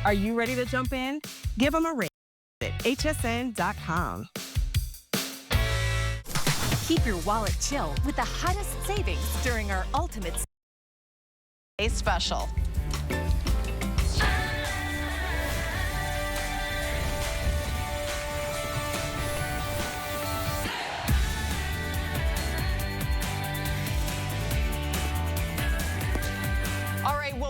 Are you ready to jump in? Give them a ring at hsn.com. Keep your wallet chill with the hottest savings during our Ultimate Day Special.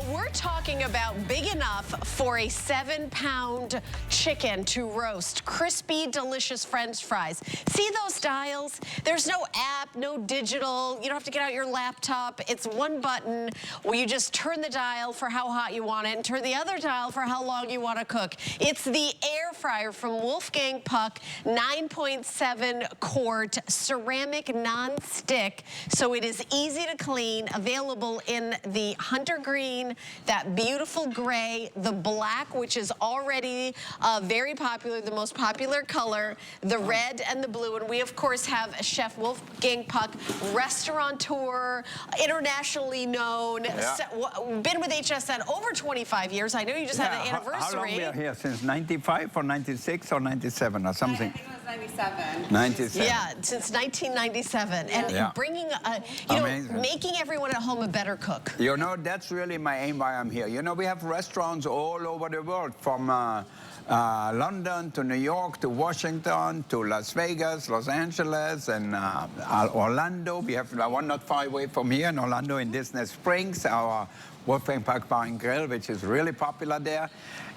We're talking about big enough for a 7-pound chicken to roast. Crispy, delicious French fries. See those dials? There's no app, no digital. You don't have to get out your laptop. It's one button where you just turn the dial for how hot you want it and turn the other dial for how long you want to cook. It's the air fryer from Wolfgang Puck, 9.7 quart ceramic non-stick. So it is easy to clean, available in the hunter green, that beautiful gray, the black, which is already very popular, the most popular color, the red and the blue. And we, of course, have Chef Wolfgang Puck, restaurateur, internationally known, been with HSN over 25 years. I know you just had an anniversary. How long we are here? Since 95 or 96 or 97 or something? I think it was 97. 97. Yeah, since 1997. And bringing, you know, making everyone at home a better cook. You know, that's really my aim why I'm here. You know, we have restaurants all over the world, from London to New York to Washington to Las Vegas, Los Angeles, and Orlando. We have one not far away from here in Orlando in Disney Springs, our Wolfgang Puck Bar and Grill, which is really popular there.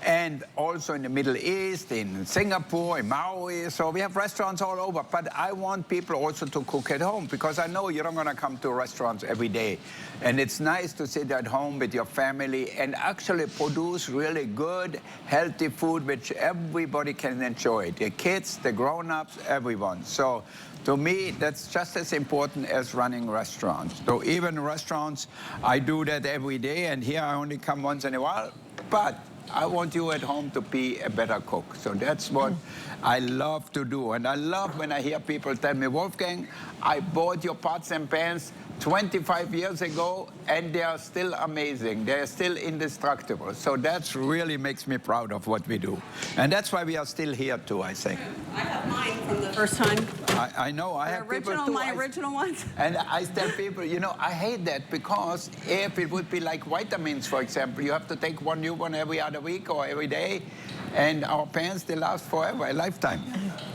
And also in the Middle East, in Singapore, in Maui. So we have restaurants all over. But I want people also to cook at home, because I know you're not going to come to restaurants every day. And it's nice to sit at home with your family and actually produce really good, healthy food which everybody can enjoy. The kids, the grown-ups, everyone. So to me, that's just as important as running restaurants. So even restaurants, I do that every day. And here I only come once in a while. But I want you at home to be a better cook. So that's what I love to do. And I love when I hear people tell me, Wolfgang, I bought your pots and pans 25 years ago, and they are still amazing. They are still indestructible. So that really makes me proud of what we do. And that's why we are still here, too, I think. I have mine from the first time. I know. I have people, too. My original ones. And I tell people, you know, I hate that, because if it would be like vitamins, for example, you have to take one new one every other week or every day. And our pans, they last forever, a lifetime.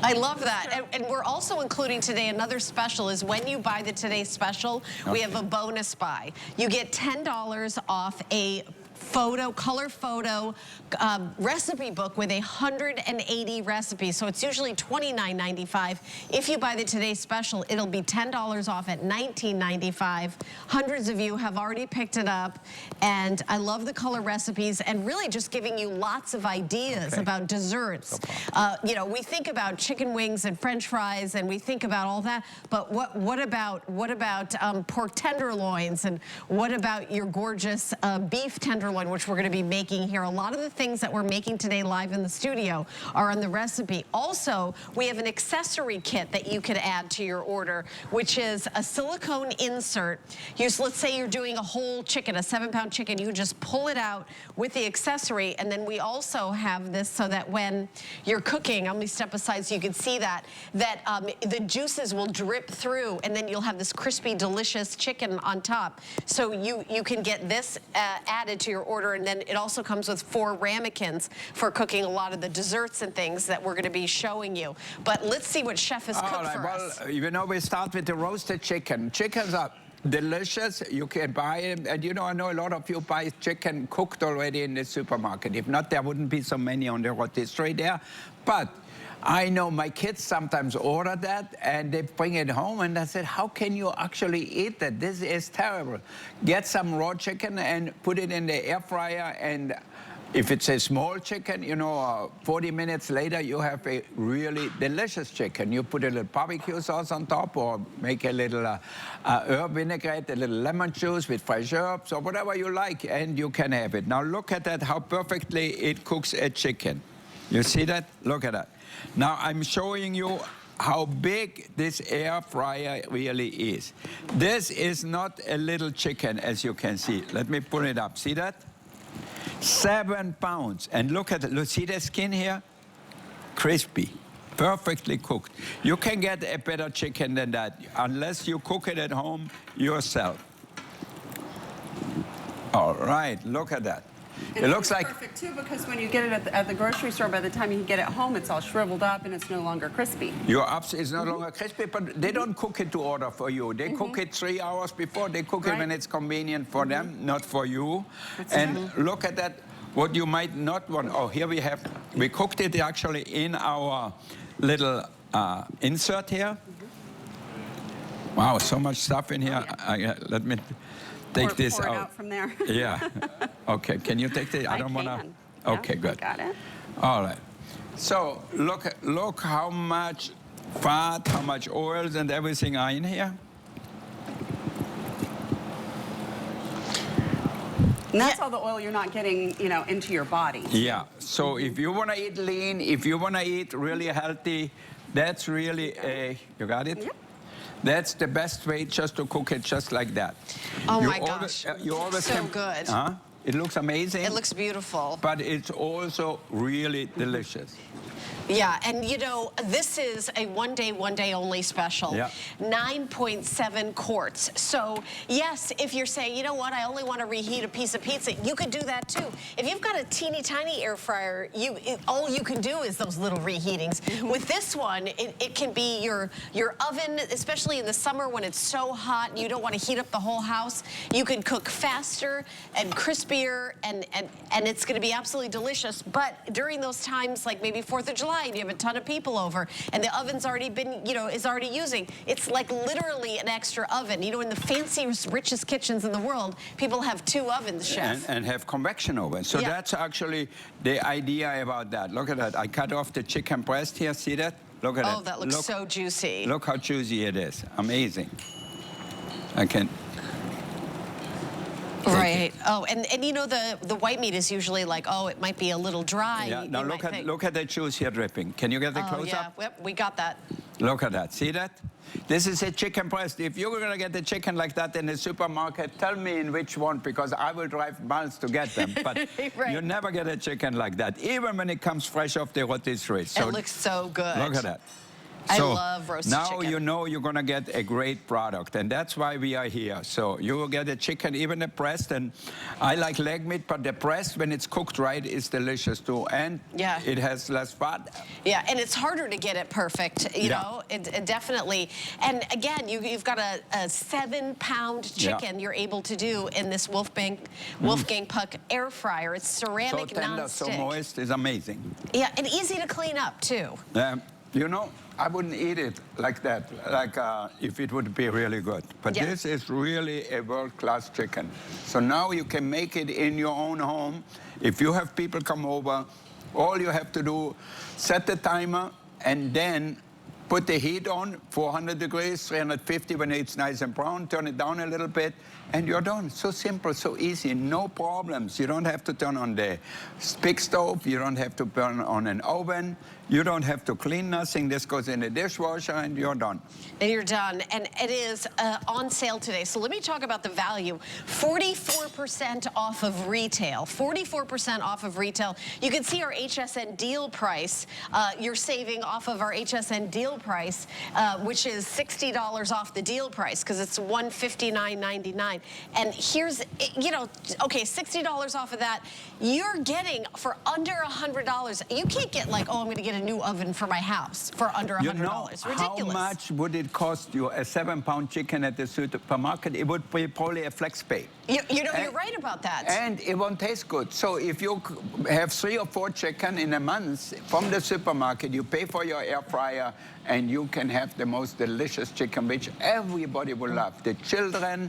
I love that. And we're also including today another special is when you buy the Today Special, we have a bonus buy. You get $10 off a color photo recipe book with 180 recipes. So it's usually $29.95. If you buy the Today Special, it'll be $10 off at $19.95. Hundreds of you have already picked it up. And I love the color recipes and really just giving you lots of ideas about desserts. You know, we think about chicken wings and French fries, and we think about all that. But what about pork tenderloins, and what about your gorgeous beef tenderloin, which we're going to be making here. A lot of the things that we're making today live in the studio are on the recipe. Also, we have an accessory kit that you could add to your order, which is a silicone insert. Let's say you're doing a whole chicken, a 7-pound chicken, you just pull it out with the accessory, and then we also have this so that when you're cooking, let me step aside so you can see that the juices will drip through, and then you'll have this crispy, delicious chicken on top. So you can get this added to your order, and then it also comes with 4 ramekins for cooking a lot of the desserts and things that we're going to be showing you. But let's see what Chef has cooked for us. Well, you know, we start with the roasted chicken. Chickens are delicious. You can buy them. And you know, I know a lot of you buy chicken cooked already in the supermarket. If not, there wouldn't be so many on the rotisserie there. But I know my kids sometimes order that, and they bring it home, and I said, how can you actually eat that? This is terrible. Get some raw chicken and put it in the air fryer, and if it's a small chicken, you know, 40 minutes later, you have a really delicious chicken. You put a little barbecue sauce on top, or make a little herb vinaigrette, a little lemon juice with fresh herbs, or whatever you like, and you can have it. Now look at that, how perfectly it cooks a chicken. You see that? Look at that. Now I'm showing you how big this air fryer really is. This is not a little chicken, as you can see. Let me pull it up. See that? 7 pounds. And look at it. Look, see the skin here? Crispy. Perfectly cooked. You can get a better chicken than that unless you cook it at home yourself. All right, look at that. And it looks like perfect too, because when you get it at the grocery store, by the time you get it home, it's all shriveled up and it's no longer crispy. it's no longer crispy, but they don't cook it to order for you. They cook it 3 hours before. They cook it when it's convenient for them, not for you. Look at that. What you might not want. Oh, here we cooked it actually in our little insert here. Wow, so much stuff in here. Let me take this pour out. It out from there. Yeah. Okay. Can you take the? I don't want to. Okay, good. Got it. All right. So look how much fat, how much oils, and everything are in here. And that's all the oil you're not getting, into your body. Yeah. So if you want to eat lean, if you want to eat really healthy, that's really you got it? Yep. That's the best way, just to cook it just like that. Oh my gosh, you always so good. It looks amazing. It looks beautiful. But it's also really delicious. Yeah, and this is a one day only special. Yeah. 9.7 quarts. So yes, if you're saying, you know what, I only want to reheat a piece of pizza, you could do that too. If you've got a teeny tiny air fryer, all you can do is those little reheatings. With this one, it can be your oven, especially in the summer when it's so hot and you don't want to heat up the whole house. You can cook faster and crispier, and it's going to be absolutely delicious. But during those times, like maybe 4th of July, and you have a ton of people over, and the oven's already been, is already using. It's like literally an extra oven. In the fanciest, richest kitchens in the world, people have 2 ovens, chef. And have convection ovens. So that's actually the idea about that. Look at that. I cut off the chicken breast here. See that? Look at that. Oh, that looks so juicy. Look how juicy it is. Amazing. I can. Right. Oh, and the white meat is usually like, oh, it might be a little dry. Yeah. Now look at the juice here dripping. Can you get the close up? Yep, we got that. Look at that. See that? This is a chicken breast. If you're going to get the chicken like that in the supermarket, tell me in which one, because I will drive miles to get them. But right. You never get a chicken like that, even when it comes fresh off the rotisserie. So it looks so good. Look at that. I love roasted chicken. Now you know you're going to get a great product, and that's why we are here. So you will get a chicken, even the breast, and I like leg meat, but the breast, when it's cooked right, is delicious too, and it has less fat. Yeah, and it's harder to get it perfect, you know, it definitely. And again, you've got a 7-pound chicken you're able to do in this Wolfgang Puck air fryer. It's ceramic, so tender, non-stick. so moist, is amazing. Yeah, and easy to clean up too. I wouldn't eat it like that, if it would be really good. But this is really a world-class chicken. So now you can make it in your own home. If you have people come over, all you have to do, set the timer, and then put the heat on, 400 degrees, 350 when it's nice and brown, turn it down a little bit, and you're done. So simple, so easy, no problems. You don't have to turn on the big stove, you don't have to burn on an oven, you don't have to clean nothing. This goes in the dishwasher and you're done. And you're done. And it is on sale today. So let me talk about the value. 44% off of retail. 44% off of retail. You can see our HSN deal price. You're saving off of our HSN deal price, which is $60 off the deal price, because it's $159.99. And here's, okay, $60 off of that. You're getting for under $100. You can't get like, oh, I'm going to get a new oven for my house for under $100. Ridiculous. How much would it cost you a 7-pound chicken at the supermarket? It would be probably a flex pay. You're right about that. And it won't taste good. So if you have 3 or 4 chicken in a month from the supermarket, you pay for your air fryer, and you can have the most delicious chicken, which everybody will love. The children,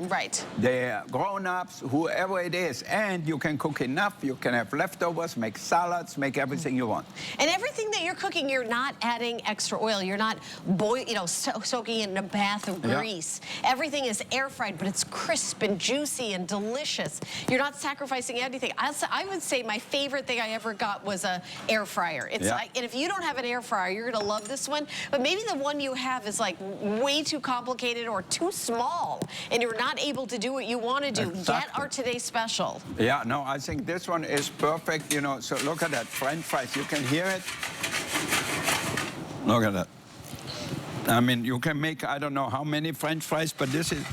the grown-ups, whoever it is. And you can cook enough. You can have leftovers, make salads, make everything you want. And everything that you're cooking, you're not adding extra oil. You're not soaking it in a bath of grease. Everything is air fried, but it's crisp and juicy and and delicious. You're not sacrificing anything. I would say my favorite thing I ever got was a air fryer. It's like, and if you don't have an air fryer, you're gonna love this one. But maybe the one you have is like way too complicated or too small, and you're not able to do what you want to do. Get our Today Special. Yeah, no, I think this one is perfect. You know, so look at that French fries. You can hear it. Look at that. I mean, you can make, I don't know how many French fries, but this is...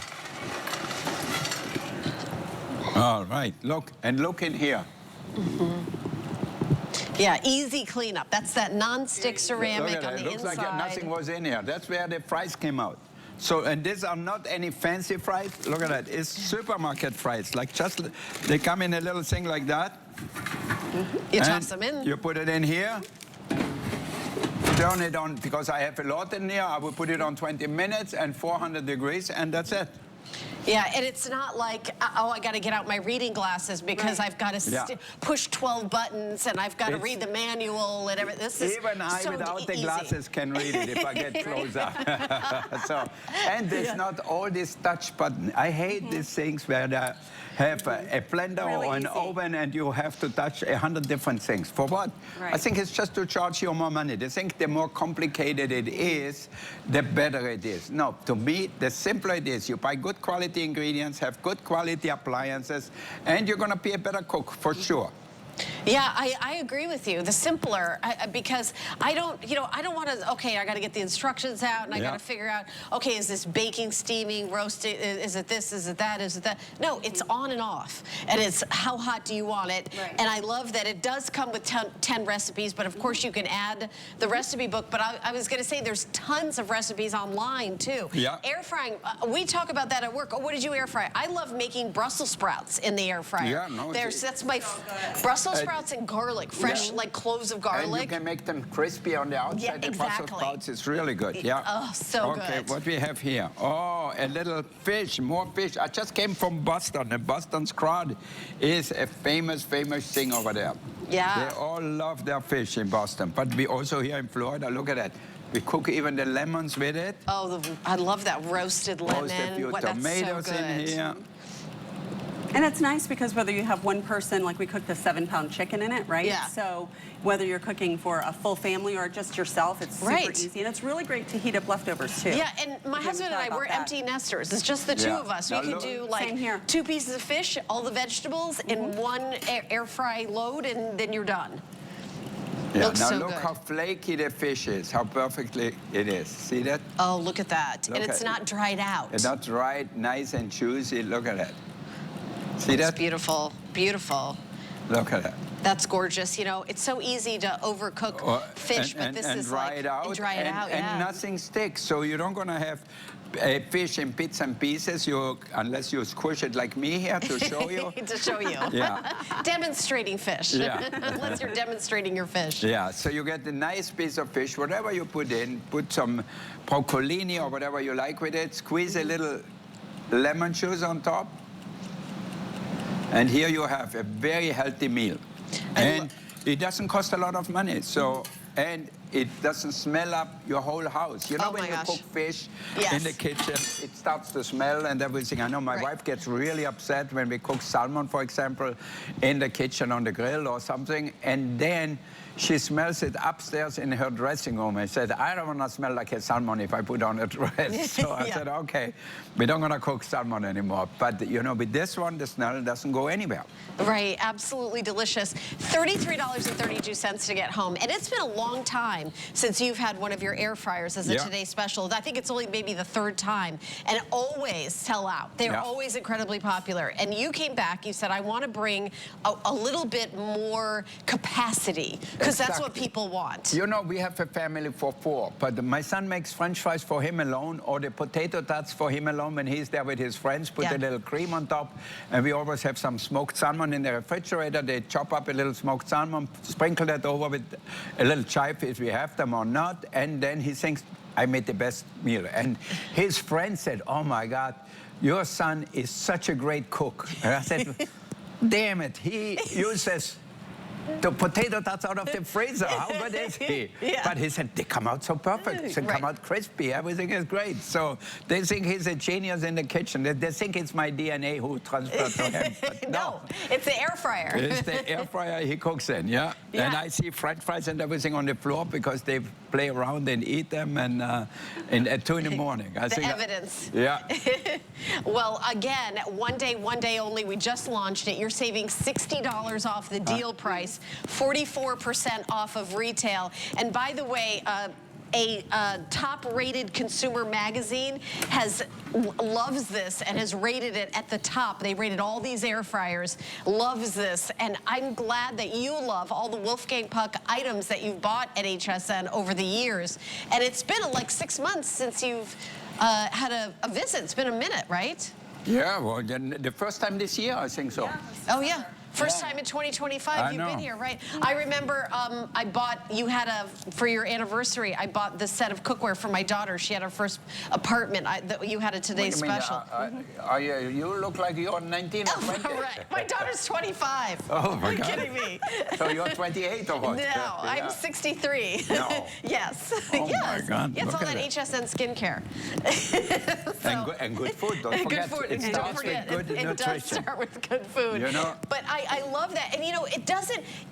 All right, look, and look in here. Yeah, easy cleanup. That's that non-stick ceramic on the inside. It looks like nothing was in here. That's where the fries came out. So, and these are not any fancy fries. Look at that. It's supermarket fries. Like just, they come in a little thing like that. You toss them in. You put it in here. Turn it on, because I have a lot in here. I will put it on 20 minutes and 400 degrees, and that's it. Yeah, and it's not like, oh, I got to get out my reading glasses because I've got to push 12 buttons and I've got to read the manual and everything. This is even I, without the glasses, can read it if I get closer. So, and there's not all this touch button. I hate these things where they have a blender or an oven and you have to touch 100 different things. For what? I think it's just to charge you more money. They think the more complicated it is, the better it is. No, to me, the simpler it is. You buy good quality ingredients, have good quality appliances, and you're going to be a better cook, for sure. Yeah, I agree with you. The simpler, because I don't want to, okay, I got to get the instructions out and I got to figure out, okay, is this baking, steaming, roasting, is it this, is it that, is it that? No, it's on and off. And it's how hot do you want it? And I love that it does come with 10 recipes, but of course you can add the recipe book. But I was going to say there's tons of recipes online too. Air frying, we talk about that at work. Oh, what did you air fry? I love making Brussels sprouts in the air fryer. That's my Brussels sprouts and garlic, fresh like cloves of garlic. And you can make them crispy on the outside. The Brussels sprouts is really good. Oh, so good. Okay, what we have here? Oh, a little fish, more fish. I just came from Boston, and Boston's crowd is a famous thing over there. They all love their fish in Boston. But we also here in Florida, look at that. We cook even the lemons with it. Oh, I love that roasted lemon. Roast a few tomatoes in here. And it's nice because whether you have one person, like we cooked a 7-pound chicken in it, right? So whether you're cooking for a full family or just yourself, it's super easy. And it's really great to heat up leftovers too. Yeah, and my husband and I, we're empty nesters. It's just the two of us. We can do like 2 pieces of fish, all the vegetables in one air fry load, and then you're done. Now look how flaky the fish is, how perfectly it is. See that? Oh, look at that. And it's not dried out. It's not dried, nice and juicy. Look at that. See that? It's beautiful, beautiful. Look at that. That's gorgeous. You know, it's so easy to overcook fish, but this is dry it out. And nothing sticks, so you don't gonna have fish in bits and pieces, unless you squish it like me here to show you. To show you. Demonstrating fish. Unless you're demonstrating your fish. So you get a nice piece of fish, whatever you put in, put some broccolini or whatever you like with it, squeeze a little lemon juice on top. And here you have a very healthy meal. And it doesn't cost a lot of money. So, and it doesn't smell up your whole house. You know, when you cook fish in the kitchen, it starts to smell and everything. I know my wife gets really upset when we cook salmon, for example, in the kitchen on the grill or something. And then she smells it upstairs in her dressing room. I said, I don't want to smell like a salmon if I put on a dress. So I said, okay, we don't want to cook salmon anymore. But, you know, with this one, the smell doesn't go anywhere. Right, absolutely delicious. $33.32 to get home. And it's been a long time since you've had one of your air fryers as a Today Special. I think it's only maybe the 3rd time. And always sell out. They're always incredibly popular. And you came back, you said, I want to bring a little bit more capacity. Because that's what people want. You know, we have a family for 4, but my son makes French fries for him alone, or the potato tots for him alone when he's there with his friends, put a little cream on top, and we always have some smoked salmon in the refrigerator. They chop up a little smoked salmon, sprinkle that over with a little chive if we have them or not, and then he thinks, I made the best meal. And his friend said, oh my God, your son is such a great cook. And I said, damn it, he uses the potato that's out of the freezer. How good is he? Yeah. But he said, they come out so perfect. They come out crispy. Everything is great. So they think he's a genius in the kitchen. They think it's my DNA who transferred to him. But no, it's the air fryer. It's the air fryer he cooks in, yeah. And I see French fries and everything on the floor because they play around and eat them and at 2 in the morning. I think evidence. Yeah. Well, again, one day only. We just launched it. You're saving $60 off the deal price, 44% off of retail. And by the way, a top-rated consumer magazine loves this and has rated it at the top. They rated all these air fryers, loves this, and I'm glad that you love all the Wolfgang Puck items that you've bought at HSN over the years. And it's been like 6 months since you've had a visit. It's been a minute, right? Yeah, well, the first time this year, I think so. Yeah. Oh, yeah. First time in 2025 you've been here, right? I remember you for your anniversary, I bought this set of cookware for my daughter. She had her first apartment. You had a Today Special. You look like you're 19 or 20. Right. My daughter's 25. Oh, my God. Are you kidding me? So you're 28 or what? No, I'm 63. No. Yes. Oh, yes. my God. It's all that HSN skincare. And good food, don't forget. Good food. It starts with good nutrition. It does start with good food. You know? But I love that. And, you know,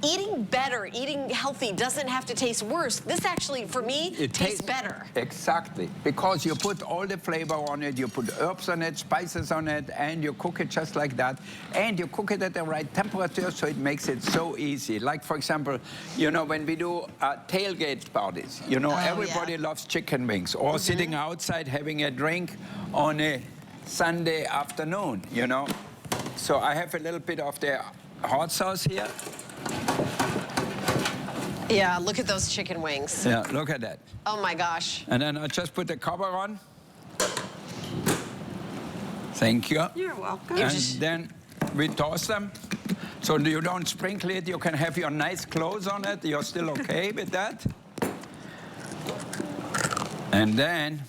eating better, eating healthy doesn't have to taste worse. This actually, for me, tastes better. Exactly. Because you put all the flavor on it, you put herbs on it, spices on it, and you cook it just like that. And you cook it at the right temperature, so it makes it so easy. Like, for example, you know, when we do tailgate parties, you know, everybody loves chicken wings. Or sitting outside having a drink on a Sunday afternoon, you know. So I have a little bit of the hot sauce here. Yeah, look at those chicken wings. Yeah, look at that. Oh my gosh. And then I just put the cover on. Thank you. You're welcome. And then we toss them. So you don't sprinkle it. You can have your nice clothes on it. You're still okay with that. And then...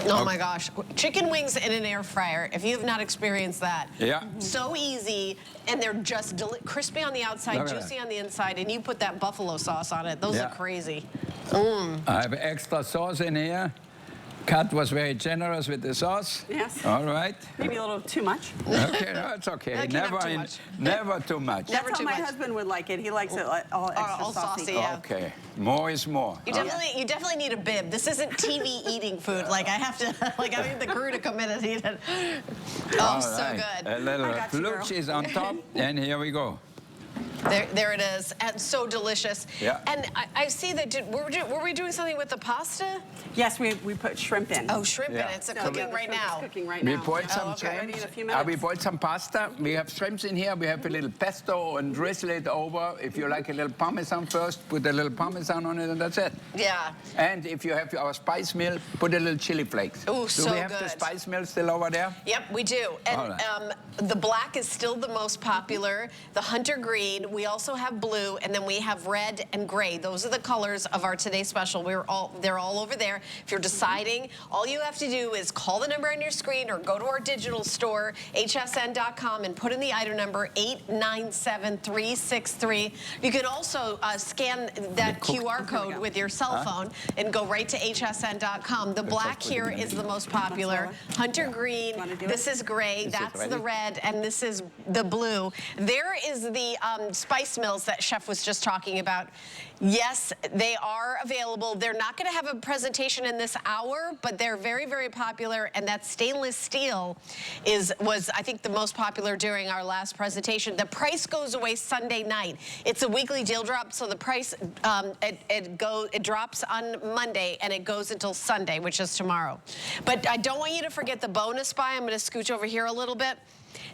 Oh my gosh. Chicken wings in an air fryer, if you have not experienced that. Yeah. So easy, and they're just crispy on the outside, juicy on the inside, and you put that buffalo sauce on it. Those are crazy. I have extra sauce in here. Kat was very generous with the sauce. Yes. All right. Maybe a little too much. Okay, no, it's okay. Never too much. Never too much. That's how my husband would like it. He likes it all extra saucy. Yeah. Okay. More is more. You definitely need a bib. This isn't TV eating food. Like I need the crew to come in and eat it. Oh, so good. A little blue cheese on top, and here we go. There it is, and so delicious. Yeah. And I see that, were we doing something with the pasta? Yes, we put shrimp in. Oh, shrimp in. It's cooking right now. We boiled some shrimps. We boiled some pasta. We have shrimps in here. We have a little pesto and drizzle it over. If you like a little Parmesan first, put a little Parmesan on it, and that's it. Yeah. And if you have our spice mill, put a little chili flakes. Oh, so good. Do we have the spice mill still over there? Yep, we do. And the black is still the most popular. The hunter green. We also have blue, and then we have red and gray. Those are the colors of our Today Special. They're all over there. If you're deciding, all you have to do is call the number on your screen or go to our digital store, hsn.com, and put in the item number 897363. You can also scan that QR code with your cell phone and go right to hsn.com. The black here is the most popular. Hunter green, this is gray, that's the red, and this is the blue. There is the spice mills that Chef was just talking about. Yes, they are available. They're not going to have a presentation in this hour, but they're very, very popular, and that stainless steel was, I think, the most popular during our last presentation. The price goes away Sunday night. It's a weekly deal drop, so the price, it drops on Monday, and it goes until Sunday, which is tomorrow. But I don't want you to forget the bonus buy. I'm going to scooch over here a little bit.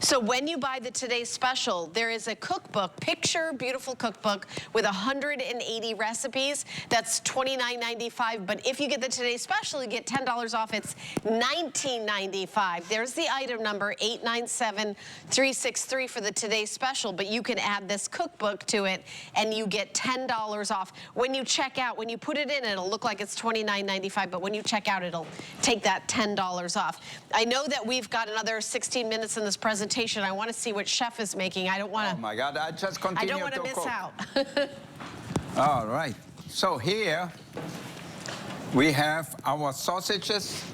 So when you buy the Today Special, there is a cookbook, picture beautiful cookbook with 180 recipes. That's $29.95. But if you get the Today Special, you get $10 off. It's $19.95. There's the item number 897363 for the Today Special. But you can add this cookbook to it, and you get $10 off. When you check out, when you put it in, it'll look like it's $29.95. But when you check out, it'll take that $10 off. I know that we've got another 16 minutes in this presentation. presentation. I want to see what chef is making. I don't want to. Oh my God, I just continue to cook. I don't want to miss out. All right, so here we have our sausages.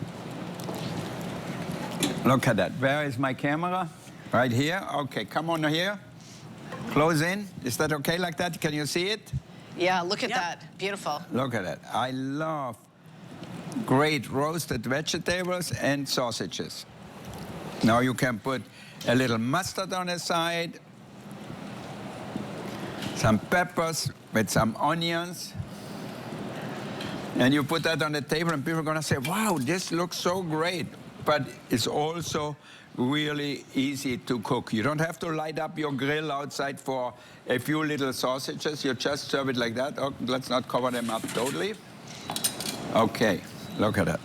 Look at that. Where is my camera? Right here. Okay, come on here. Close in. Is that okay like that? Can you see it? Yeah, look at that. Beautiful. Look at that. I love great roasted vegetables and sausages. Now you can put a little mustard on the side, some peppers with some onions, and you put that on the table and people are going to say, wow, this looks so great. But it's also really easy to cook. You don't have to light up your grill outside for a few little sausages. You just serve it like that. Oh, let's not cover them up totally. Okay, look at that.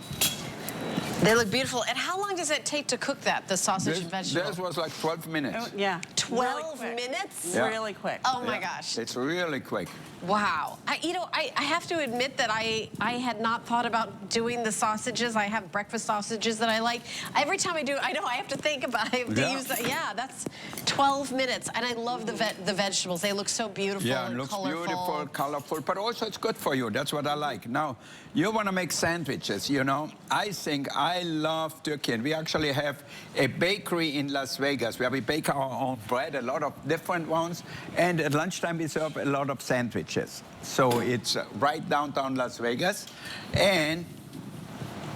They look beautiful. And how long does it take to cook that, the sausage and vegetables? This was like 12 minutes. Oh, yeah. 12 minutes? Yeah. Really quick. Oh my gosh. It's really quick. Wow. I have to admit that I had not thought about doing the sausages. I have breakfast sausages that I like. Every time I do, I know I have to think about it. I have to use that. Yeah, that's 12 minutes. And I love the vegetables. They look so beautiful and looks colorful. Beautiful, colorful, but also it's good for you. That's what I like. Now, you want to make sandwiches, you know. I think I love turkey, and we actually have a bakery in Las Vegas where we bake our own bread, a lot of different ones, and at lunchtime we serve a lot of sandwiches. So it's right downtown Las Vegas, and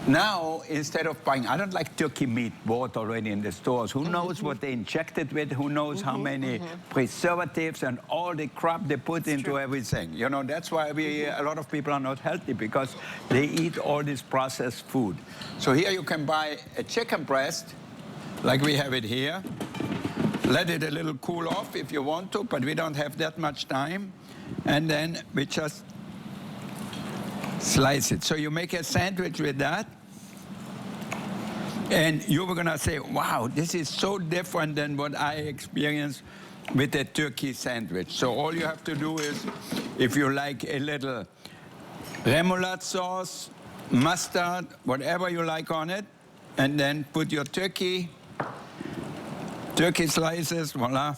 now, instead of buying, I don't like turkey meat bought already in the stores. Who knows what they injected with? Who knows how many preservatives and all the crap they put into everything? You know, that's why a lot of people are not healthy, because they eat all this processed food. So here you can buy a chicken breast, like we have it here. Let it a little cool off if you want to, but we don't have that much time. And then we just slice it. So you make a sandwich with that, and you were gonna say, wow, this is so different than what I experienced with a turkey sandwich. So all you have to do is, if you like a little remoulade sauce, mustard, whatever you like on it, and then put your turkey slices, voila.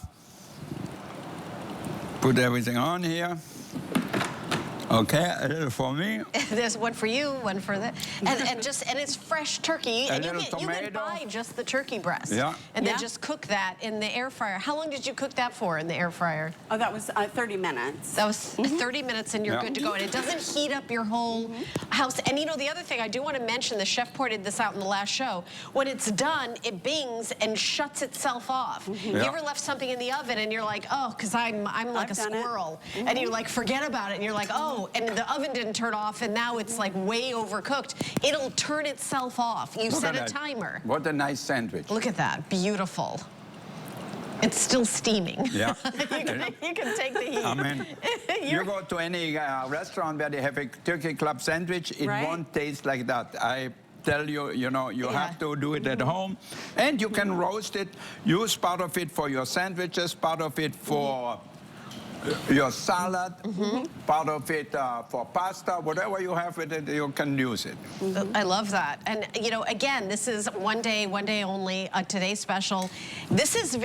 Put everything on here. Okay, a little for me. There's one for you, one for that, and it's fresh turkey, and you can buy just the turkey breast, and then just cook that in the air fryer. How long did you cook that for in the air fryer? Oh, that was 30 minutes. That was 30 minutes, and you're good to go. And it doesn't heat up your whole house. And you know, the other thing I do want to mention, the chef pointed this out in the last show. When it's done, it bings and shuts itself off. You ever left something in the oven and you're like, oh, because I'm like a squirrel, and you like forget about it, and you're like, oh. And the oven didn't turn off, and now it's like way overcooked. It'll turn itself off. You set a timer. What a nice sandwich. Look at that. Beautiful. It's still steaming. Yeah. you can take the heat. I mean, you go to any restaurant where they have a turkey club sandwich, it won't taste like that. I tell you, you know, you have to do it at home. And you can roast it. Use part of it for your sandwiches, part of it for your salad, part of it for pasta, whatever you have with it, you can use it. I love that. And, you know, again, this is one day only, today's special. This is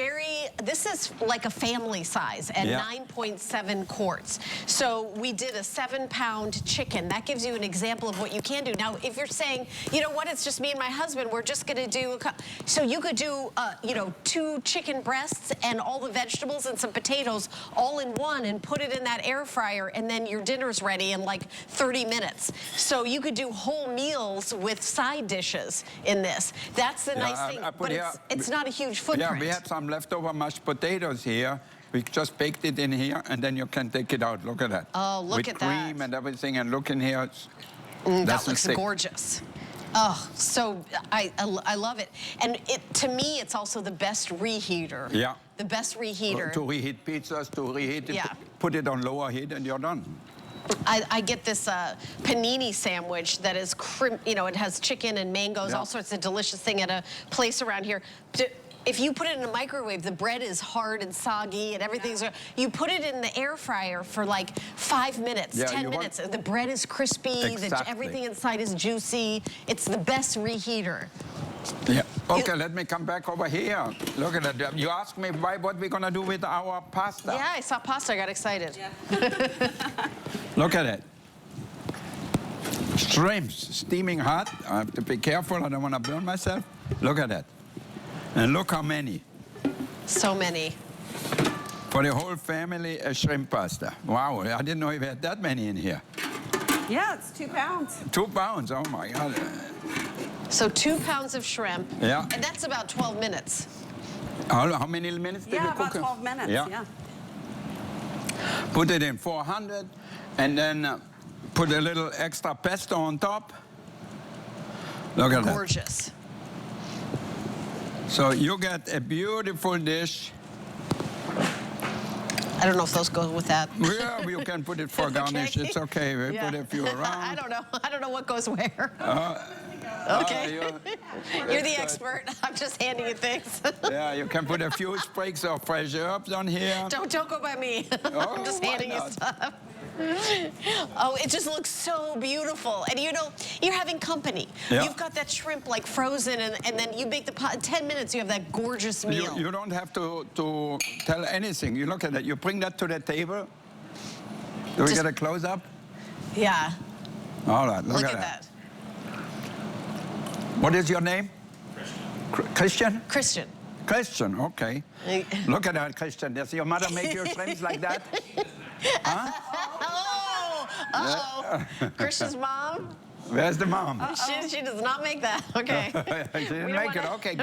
like a family size at 9.7 quarts. So we did a 7-pound chicken. That gives you an example of what you can do. Now, if you're saying, you know what, it's just me and my husband, we're just gonna do, so you could do, you know, 2 chicken breasts and all the vegetables and some potatoes all in one, and put it in that air fryer, and then your dinner's ready in like 30 minutes. So you could do whole meals with side dishes in this. That's the nice thing, but it's not a huge footprint. Yeah, we had some leftover mashed potatoes here. We just baked it in here, and then you can take it out. Look at that. Oh, look at that. With cream and everything, and look in here. That looks gorgeous. Oh, so I love it. And to me, it's also the best reheater. Yeah. The best reheater. To reheat pizzas, to reheat it, put it on lower heat, and you're done. I get this panini sandwich that is, you know, it has chicken and mangoes, all sorts of delicious thing at a place around here. If you put it in a microwave, the bread is hard and soggy and everything's... You put it in the air fryer for like 5 minutes, 10 minutes. The bread is crispy, everything inside is juicy. It's the best reheater. Yeah. Okay, let me come back over here. Look at that. You asked me what we're going to do with our pasta. Yeah, I saw pasta. I got excited. Yeah. Look at it. Shrimps, steaming hot. I have to be careful. I don't want to burn myself. Look at that. And look how many. So many. For the whole family, a shrimp pasta. Wow, I didn't know you had that many in here. Yeah, it's 2 pounds. 2 pounds, oh my God. So 2 pounds of shrimp. Yeah. And that's about 12 minutes. How many minutes did you cook about 12 minutes, yeah. Put it in 400, and then put a little extra pesto on top. Look at that. Gorgeous. So you get a beautiful dish. I don't know if those go with that. Yeah, you can put it for garnish. Okay. It's okay. We Yeah. put a few around. I don't know. I don't know what goes where. Okay. You're the expert. I'm just handing you things. Yeah, you can put a few sprigs of fresh herbs on here. Don't go by me. Oh, I'm just why handing you not? stuff. Oh, it just looks so beautiful. And you know, you're having company. Yeah. You've got that shrimp like frozen, and then you make the pot. In 10 minutes, you have that gorgeous meal. You don't have to tell anything. You look at it. You bring that to the table. Do we get a close-up? Yeah. All right, look at that. What is your name? Christian. Christian. Christian, okay. Look at that, Christian. Does your mother make your shrimps like that? Huh? Oh, uh-oh. Christian's mom? Where's the mom? She does not make that. Okay. She didn't make it. Okay.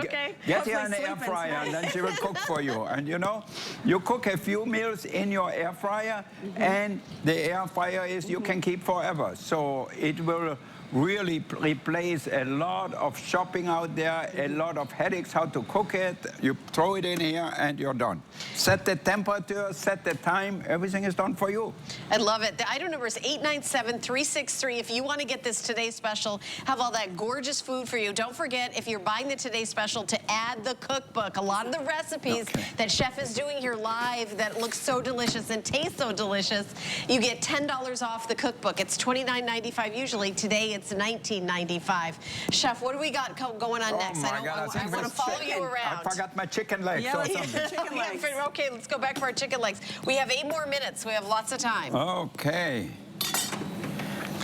Get her in the air fryer, and then she will cook for you. And you know, you cook a few meals in your air fryer, and the air fryer is you can keep forever. So it will really replace a lot of shopping out there, a lot of headaches how to cook it. You throw it in here and you're done. Set the temperature, set the time, everything is done for you. I love it. The item number is 897-363. If you want to get this Today Special, have all that gorgeous food for you. Don't forget, if you're buying the Today Special, to add the cookbook. A lot of the recipes that Chef is doing here live that look so delicious and taste so delicious, you get $10 off the cookbook. It's $29.95 usually. Today it's $19.95. Chef, what do we got going on next? My God, I want to follow you around. I forgot my chicken legs or something. Chicken legs. Okay, let's go back for our chicken legs. We have 8 more minutes. We have lots of time. Okay.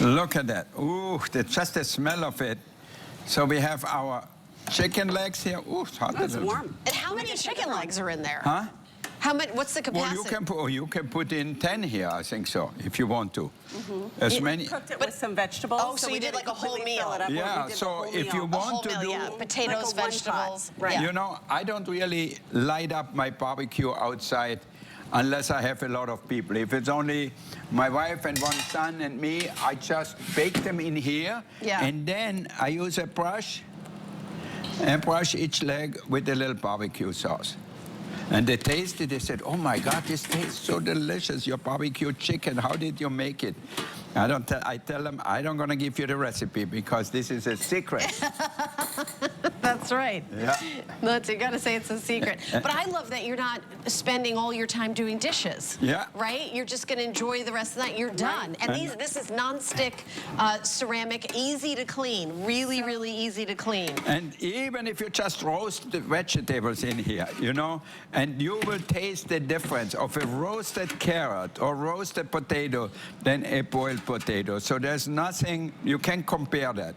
Look at that. Ooh, just the smell of it. So we have our chicken legs here. Ooh, it's hot. It's warm. And how many chicken legs are in there? Huh? How many? What's the capacity? Well, you can put in 10 here, I think so, if you want to. As many. Cooked it with some vegetables. Oh, so you did like a whole meal. Yeah, so if you want to do... Yeah, potatoes, like vegetables. Right. You know, I don't really light up my barbecue outside unless I have a lot of people. If it's only my wife and one son and me, I just bake them in here. Yeah. And then I use a brush and brush each leg with a little barbecue sauce. And they tasted, they said, oh my God, this tastes so delicious, your barbecue chicken, how did you make it? I tell them, I don't gonna give you the recipe because this is a secret. That's right. Yeah. You gotta say it's a secret. But I love that you're not spending all your time doing dishes. Yeah. Right? You're just gonna enjoy the rest of the night. You're done. And this is non-stick ceramic, easy to clean. Really, really easy to clean. And even if you just roast the vegetables in here, you know, and you will taste the difference of a roasted carrot or roasted potato than a boiled potato. So there's nothing, you can compare that.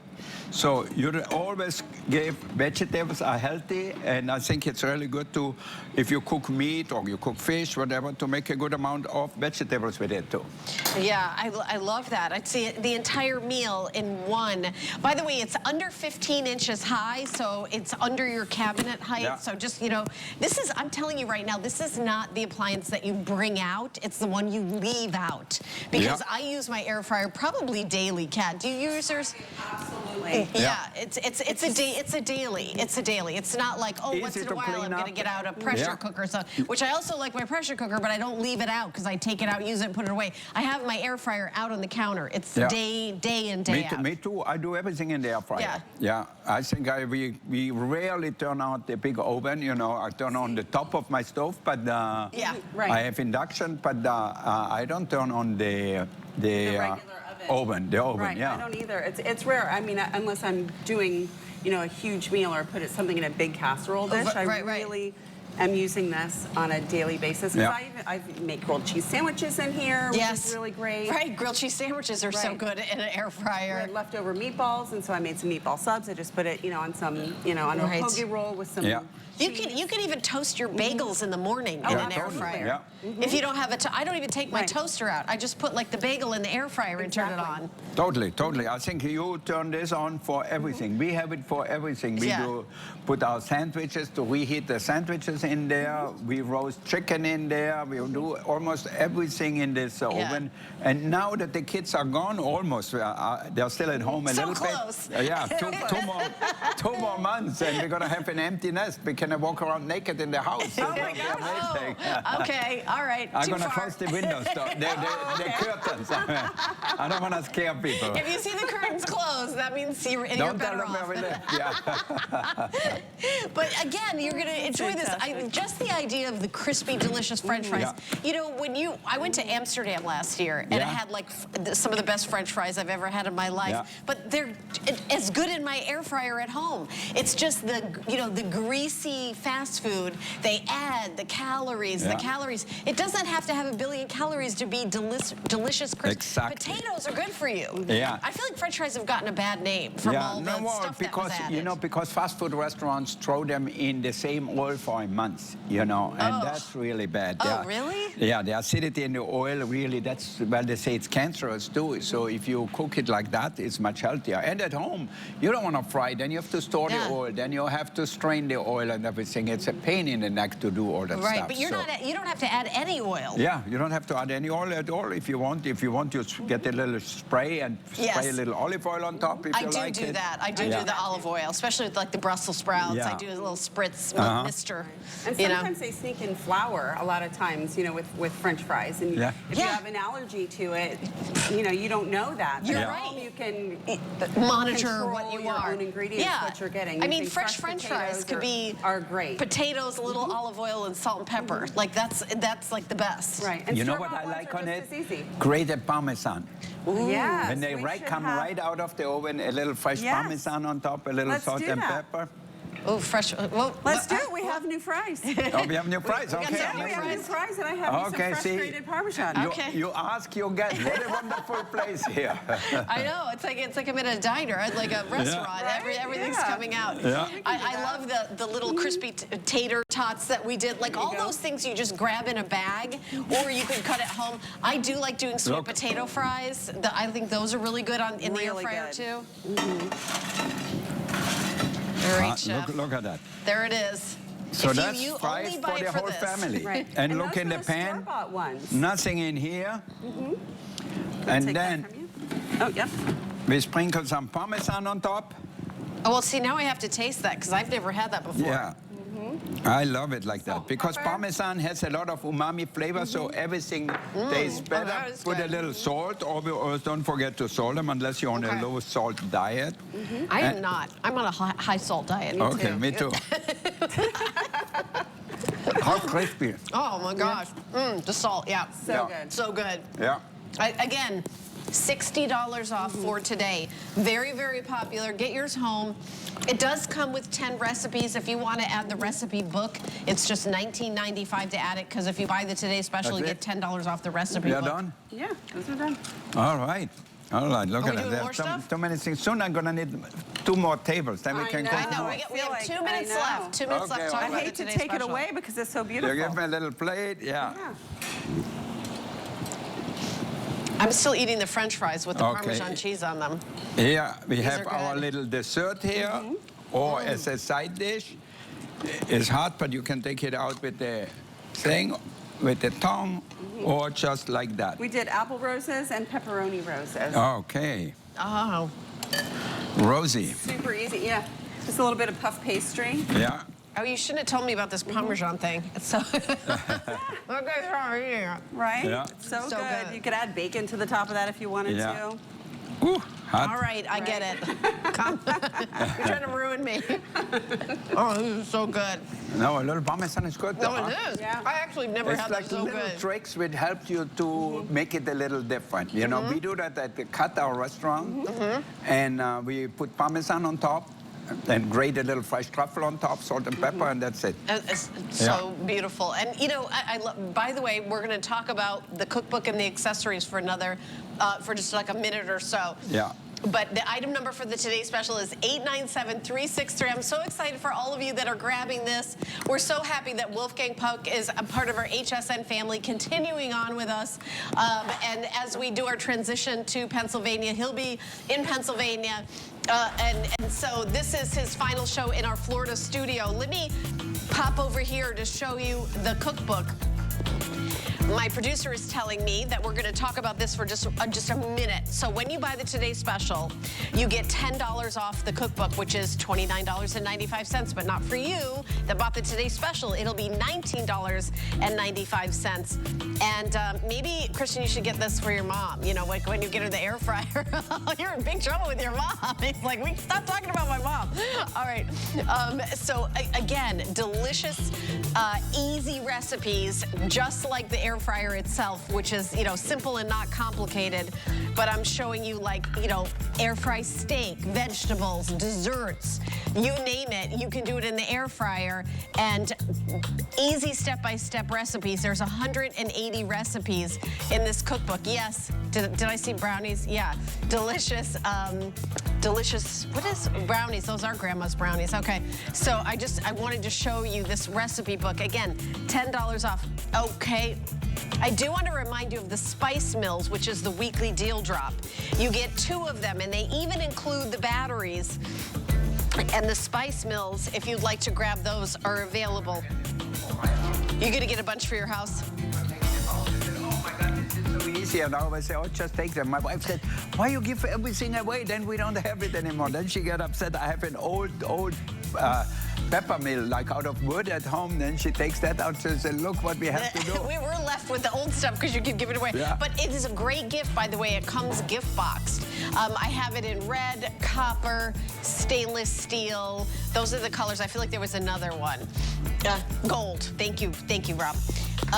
So you always give vegetables are healthy, and I think it's really good to, if you cook meat or you cook fish, whatever, to make a good amount of vegetables with it too. Yeah, I love that. I'd see the entire meal in one. By the way, it's under 15 inches high, so it's under your cabinet height. Yeah. So just, you know, this is, I'm telling you right now, this is not the appliance that you bring out. It's the one you leave out. Because I use my air fryer probably daily, Kat. Do you use yours? Absolutely. Yeah, it's a daily. It's not like, oh, once in a while I'm going to get out a pressure cooker. So, which I also like my pressure cooker, but I don't leave it out because I take it out, use it, and put it away. I have my air fryer out on the counter. It's day in, day out. Me too. I do everything in the air fryer. Yeah. Yeah. I think we rarely turn out the big oven. You know, I turn on the top of my stove, but I have induction, but I don't turn on the regular oven. The oven, right. I don't either. It's rare. I mean, unless I'm doing, you know, a huge meal or put something in a big casserole dish. I really am using this on a daily basis. Because I make grilled cheese sandwiches in here, which is really great. Right, grilled cheese sandwiches are so good in an air fryer. We had leftover meatballs, and so I made some meatball subs. I just put it, you know, on some, you know, on a hoagie roll with some You can even toast your bagels in the morning in an air fryer. If you don't have I don't even take my toaster out. I just put like the bagel in the air fryer and turn it on. Totally, totally. I think you turn this on for everything. We have it for everything. We do put our sandwiches to reheat the sandwiches in there. We roast chicken in there. We do almost everything in this oven. And now that the kids are gone, almost, they're still at home a little close. bit. Yeah, two more months, and we're gonna have an empty nest. We can walk around naked in the house. Oh my God! Okay, all right. I'm gonna close the windows, the curtains. I don't want to scare people. If you see the curtains closed, that means you're better off. Don't tell them where we live. Yeah. But again, you're gonna enjoy this. Just the idea of the crispy, delicious French fries. You know, I went to Amsterdam last year, and I had like some of the best French fries I've ever had in my life. But they're as good in my air fryer at home. It's just the greasy fast food. They add the calories. It doesn't have to have a billion calories to be delicious crisp. Potatoes are good for you. I feel like French fries have gotten a bad name from all the stuff that was added. You know, because fast food restaurants throw them in the same oil for a month, you know, and that's really bad. Oh, really? Yeah, the acidity in the oil, really, that's, well, they say it's cancerous too. So if you cook it like that, it's much healthier. And at home, you don't want to fry it. Then you have to store the oil. Then you have to strain the oil and everything. It's a pain in the neck to do all that stuff. Right, but you don't have to add any oil. Yeah, you don't have to add any oil at all. If you want, you get a little spray and spray a little olive oil on top if you like it. I do that. I do the olive oil, especially with like the Brussels sprouts. I do a little spritz with mister. And sometimes they sneak in flour a lot of times, you know, with French fries. And if you have an allergy to it, you know, you don't know that. You're right. You can monitor what you your own ingredients, what you're getting. I mean, fresh French fries could be great. Potatoes, a little olive oil, and salt and pepper. Like that's like the best. Right. And you know what I like on it? Grated Parmesan. Yeah. When they come right out of the oven, a little fresh Parmesan on top, a little salt and pepper. Oh, fresh. Well, let's do it. We have new fries. Oh, we have new fries. Okay. Yeah, we have new fries, and I have some fresh grated Parmesan. You ask, you get. What a wonderful place here. I know. It's like I'm in a diner, like a restaurant. Everything's coming out. I love the little crispy tater tots that we did. Like all those things you just grab in a bag, or you can cut at home. I do like doing sweet potato fries. I think those are really good in the air fryer too. All right, Chef. Look at that. There it is. So that's fries for the whole family. Right. And look in the pan. Nothing in here. And then we sprinkle some Parmesan on top. Oh, well, see, now I have to taste that because I've never had that before. Yeah. I love it like that because Parmesan has a lot of umami flavor, so everything tastes better. Put a little salt, or don't forget to salt them unless you're on a low salt diet. I am not. I'm on a high salt diet. Me too. How crispy. Oh my gosh. The salt, So good. So good. Yeah. Again, $60 off for today. Very, very popular. Get yours home. It does come with 10 recipes. If you want to add the recipe book, it's just $19.95 to add it, because if you buy the Today Special, you get $10 off the recipe book. You're done? Yeah, those are done. All right. All right, look at that. There's too many things. Soon I'm going to need 2 more tables. Then we can I know. We have 2 minutes left. 2 minutes left. I hate to take it away because it's so beautiful. You give me a little plate. Yeah. I'm still eating the French fries with the Parmesan cheese on them. Here we have our little dessert here, or as a side dish. It's hot, but you can take it out with the thing, with the tongue, or just like that. We did apple roses and pepperoni roses. Okay. Oh. Rosy. Super easy, yeah. Just a little bit of puff pastry. Yeah. Oh, you shouldn't have told me about this Parmesan thing. It's so right? Yeah. So good. You could add bacon to the top of that if you wanted to. Ooh, hot. All right, I get it. Come. You're trying to ruin me. Oh, this is so good. No, a little Parmesan is good. No, it is. Yeah. I actually never had that so good. It's like little tricks which help you to make it a little different. You know, we do that at the Cut, our restaurant, and we put Parmesan on top. and grate a little fresh truffle on top, salt and pepper, and that's it. It's so beautiful. And you know, by the way, we're going to talk about the cookbook and the accessories for another, for just like a minute or so. Yeah. But the item number for the today's special is 897363. I'm so excited for all of you that are grabbing this. We're so happy that Wolfgang Puck is a part of our HSN family, continuing on with us. And as we do our transition to Pennsylvania, he'll be in Pennsylvania. And so this is his final show in our Florida studio. Let me pop over here to show you the cookbook. My producer is telling me that we're going to talk about this for just a minute. So when you buy the Today Special, you get $10 off the cookbook, which is $29.95, but not for you that bought the Today Special. It'll be $19.95. And maybe, Christian, you should get this for your mom. You know, like when you get her the air fryer, you're in big trouble with your mom. It's like, we stop talking about my mom. All right. So again, delicious, easy recipes, just like the air fryer itself, which is, you know, simple and not complicated. But I'm showing you, like, you know, air fry steak, vegetables, desserts, you name it, you can do it in the air fryer. And easy step-by-step recipes. There's 180 recipes in this cookbook. Yes, did I see brownies? Yeah, delicious, delicious, what is brownies? Those are grandma's brownies. Okay, so I wanted to show you this recipe book. Again, $10 off. Okay. I do want to remind you of the Spice Mills, which is the weekly deal drop. You get 2 of them, and they even include the batteries. And the Spice Mills, if you'd like to grab those, are available. You're going to get a bunch for your house? Easy, and I always say, oh, just take them. My wife said, why you give everything away? Then we don't have it anymore. Then she got upset. I have an old pepper mill, like out of wood at home. Then she takes that out and says, look what we have to do. We were left with the old stuff because you could give it away. Yeah. But it is a great gift, by the way. It comes gift boxed. I have it in red, copper, stainless steel. Those are the colors. I feel like there was another one. Gold. Thank you, Rob.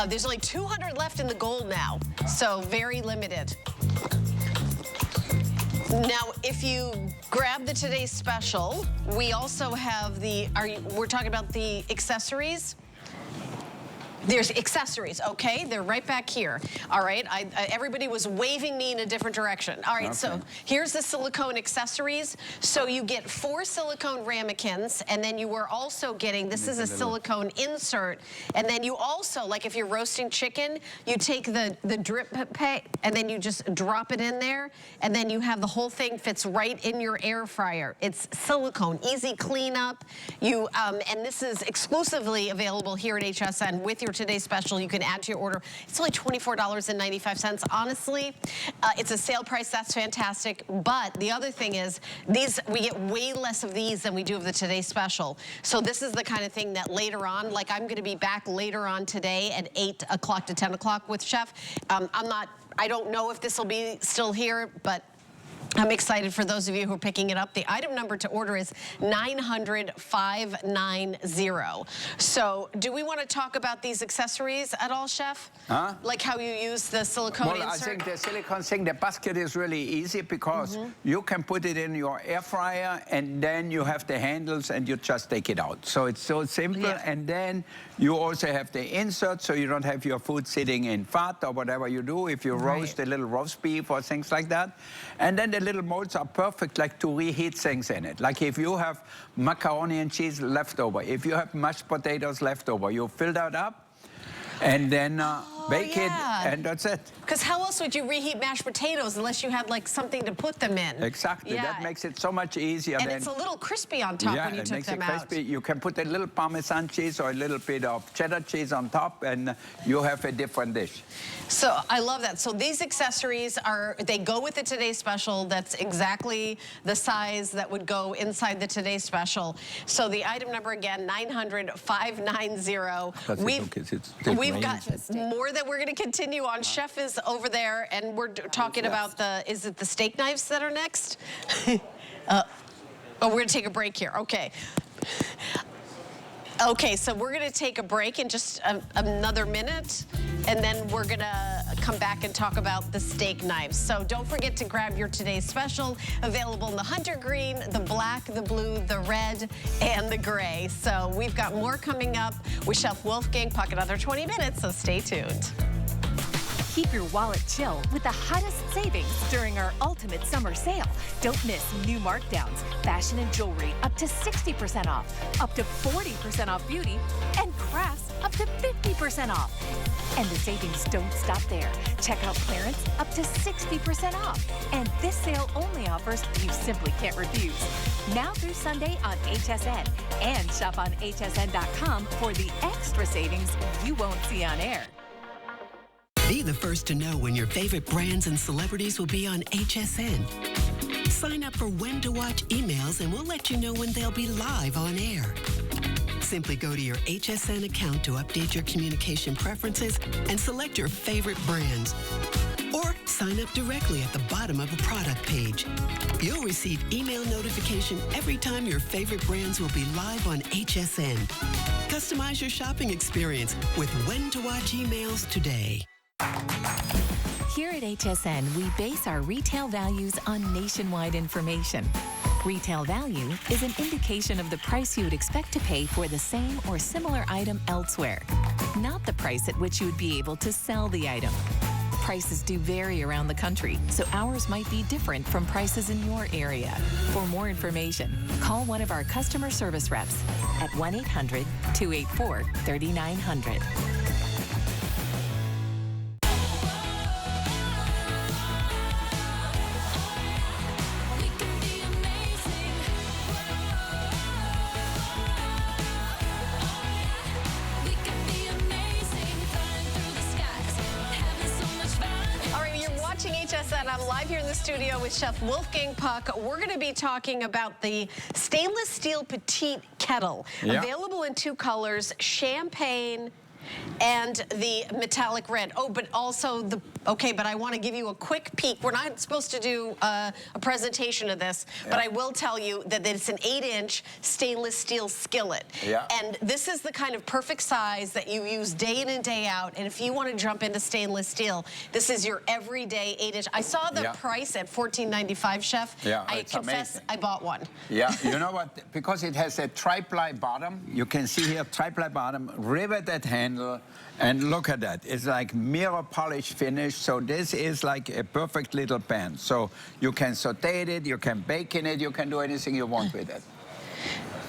There's only 200 left in the gold now, so very limited. Now, if you grab the Today Special, we also have we're talking about the accessories? There's accessories, okay? They're right back here. All right, everybody was waving me in a different direction. All right, okay. So here's the silicone accessories. So you get 4 silicone ramekins, and then you are also getting, this is a silicone insert, and then you also, like if you're roasting chicken, you take the drip pay, and then you just drop it in there, and then you have the whole thing fits right in your air fryer. It's silicone, easy cleanup. And this is exclusively available here at HSN with your Today Special. You can add to your order. It's only $24.95. Honestly, it's a sale price. That's fantastic. But the other thing is, we get way less of these than we do of the Today Special. So this is the kind of thing that later on, like I'm going to be back later on today at 8 o'clock to 10 o'clock with Chef. I don't know if this will be still here, but I'm excited for those of you who are picking it up. The item number to order is 900-590. So do we want to talk about these accessories at all, Chef? Huh? Like how you use the silicone insert? I think the silicone thing, the basket is really easy because you can put it in your air fryer and then you have the handles and you just take it out. So it's so simple. Yeah. And then you also have the insert so you don't have your food sitting in fat or whatever you do if you roast a little roast beef or things like that. And then the little molds are perfect, like to reheat things in it. Like if you have macaroni and cheese left over, if you have mashed potatoes left over, you fill that up and then bake it, and that's it. Because how else would you reheat mashed potatoes unless you had like something to put them in? Exactly. Yeah. That makes it so much easier. And it's a little crispy on top when you took them out. Yeah, it makes it crispy. You can put a little Parmesan cheese or a little bit of cheddar cheese on top, and you have a different dish. So I love that. So these accessories they go with the Today Special. That's exactly the size that would go inside the Today Special. So the item number again, 900-590. We've got more that we're going to continue on. Chef is over there, and we're talking about is it the steak knives that are next? Oh, we're going to take a break here. Okay. Okay, so we're going to take a break in just another minute, and then we're going to come back and talk about the steak knives. So don't forget to grab your today's special, available in the hunter green, the black, the blue, the red, and the gray. So we've got more coming up with Chef Wolfgang Puck, another 20 minutes, so stay tuned. Keep your wallet chill with the hottest savings during our ultimate summer sale. Don't miss new markdowns, fashion and jewelry up to 60% off, up to 40% off beauty, and crafts up to 50% off. And the savings don't stop there. Check out clearance up to 60% off. And this sale only offers you simply can't refuse. Now through Sunday on HSN, and shop on hsn.com for the extra savings you won't see on air. Be the first to know when your favorite brands and celebrities will be on HSN. Sign up for When to Watch emails and we'll let you know when they'll be live on air. Simply go to your HSN account to update your communication preferences and select your favorite brands. Or sign up directly at the bottom of a product page. You'll receive email notification every time your favorite brands will be live on HSN. Customize your shopping experience with When to Watch emails today. Here at HSN, we base our retail values on nationwide information. Retail value is an indication of the price you would expect to pay for the same or similar item elsewhere, not the price at which you would be able to sell the item. Prices do vary around the country, so ours might be different from prices in your area. For more information, call one of our customer service reps at 1-800-284-3900. HSN. I'm live here in the studio with Chef Wolfgang Puck. We're going to be talking about the stainless steel Petite kettle. Yeah. Available in two colors, champagne and the metallic red. Oh, but also the, okay, but I want to give you a quick peek. We're not supposed to do a presentation of this, but I will tell you that it's an 8-inch stainless steel skillet. Yeah. And this is the kind of perfect size that you use day in and day out. And if you want to jump into stainless steel, this is your everyday 8-inch. I saw the price at $14.95, Chef. Yeah, I confess amazing. I bought one. Yeah, you know what? Because it has a tri-ply bottom, you can see here tri-ply bottom, riveted handle. And look at that. It's like mirror polish finish. So this is like a perfect little pan. So you can saute it, you can bake in it, you can do anything you want with it.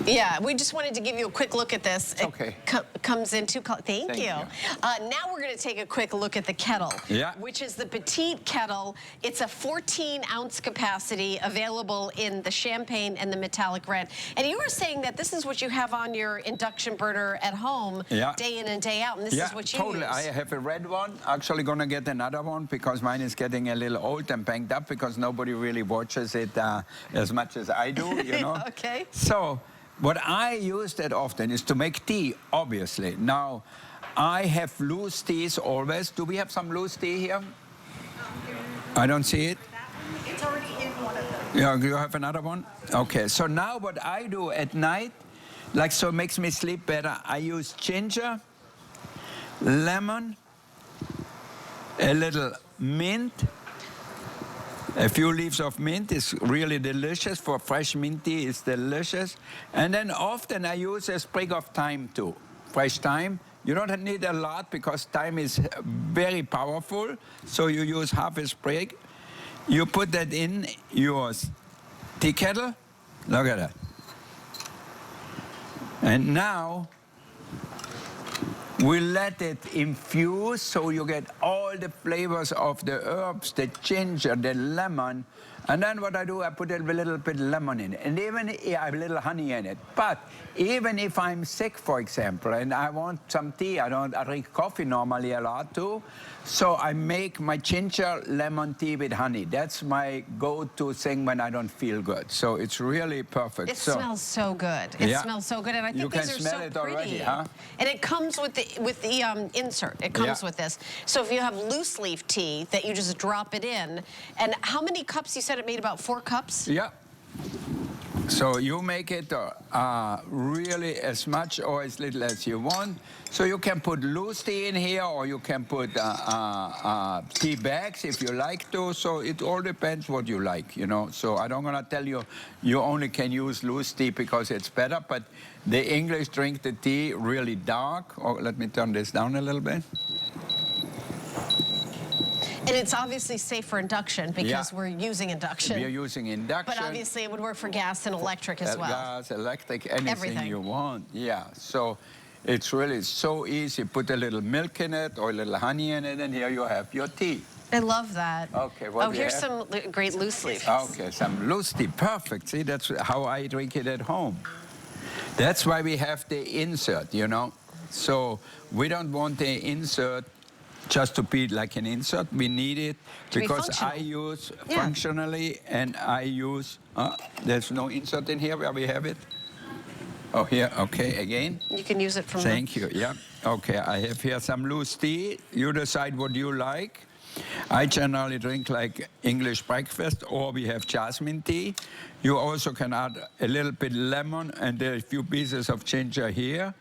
Yeah, we just wanted to give you a quick look at this. Okay. It comes in two colors. Thank you. Now we're going to take a quick look at the kettle, which is the Petite kettle. It's a 14-ounce capacity, available in the champagne and the metallic red. And you were saying that this is what you have on your induction burner at home, day in and day out, and this is what you use. I have a red one. Actually going to get another one because mine is getting a little old and banged up because nobody really watches it as much as I do, you know. Okay. So what I use that often is to make tea, obviously. Now, I have loose teas always. Do we have some loose tea here? I don't see it. It's already in one of them. Yeah, you have another one? Okay, so now what I do at night, like so it makes me sleep better, I use ginger, lemon, a little mint. A few leaves of mint is really delicious. For fresh mint tea, it's delicious. And then often I use a sprig of thyme too, fresh thyme. You don't need a lot because thyme is very powerful. So you use half a sprig. You put that in your tea kettle. Look at that. And now we let it infuse so you get all the flavors of the herbs, the ginger, the lemon. And then what I do, I put a little bit of lemon in it. And even I have a little honey in it. But even if I'm sick, for example, and I want some tea, I drink coffee normally a lot too. So I make my ginger lemon tea with honey. That's my go-to thing when I don't feel good. So it's really perfect. It smells so good. It smells so good. And I think these are so pretty. Already, huh? And it comes with the insert. It comes with this. So if you have loose leaf tea that you just drop it in. And how many cups? You said it made about 4 cups? Yeah. So you make it really as much or as little as you want. So you can put loose tea in here, or you can put tea bags if you like to. So it all depends what you like, you know. So I don't gonna tell you you only can use loose tea because it's better, but the English drink the tea really dark. Or let me turn this down a little bit. And it's obviously safe for induction because we're using induction. We're using induction. But obviously it would work for gas and electric as well. Gas, electric, anything Everything. you want. Yeah. So it's really so easy. Put a little milk in it or a little honey in it, and here you have your tea. I love that. Okay. What here's some great loose leaf. Okay, some loose tea. Perfect. See, that's how I drink it at home. That's why we have the insert, you know. So we don't want the insert just to be like an insert. We need it because I use functionally, and I use, there's no insert in here where we have it. Oh, here, okay, again. You can use it from Thank you, yeah. Okay, I have here some loose tea. You decide what you like. I generally drink like English breakfast, or we have jasmine tea. You also can add a little bit lemon and a few pieces of ginger here.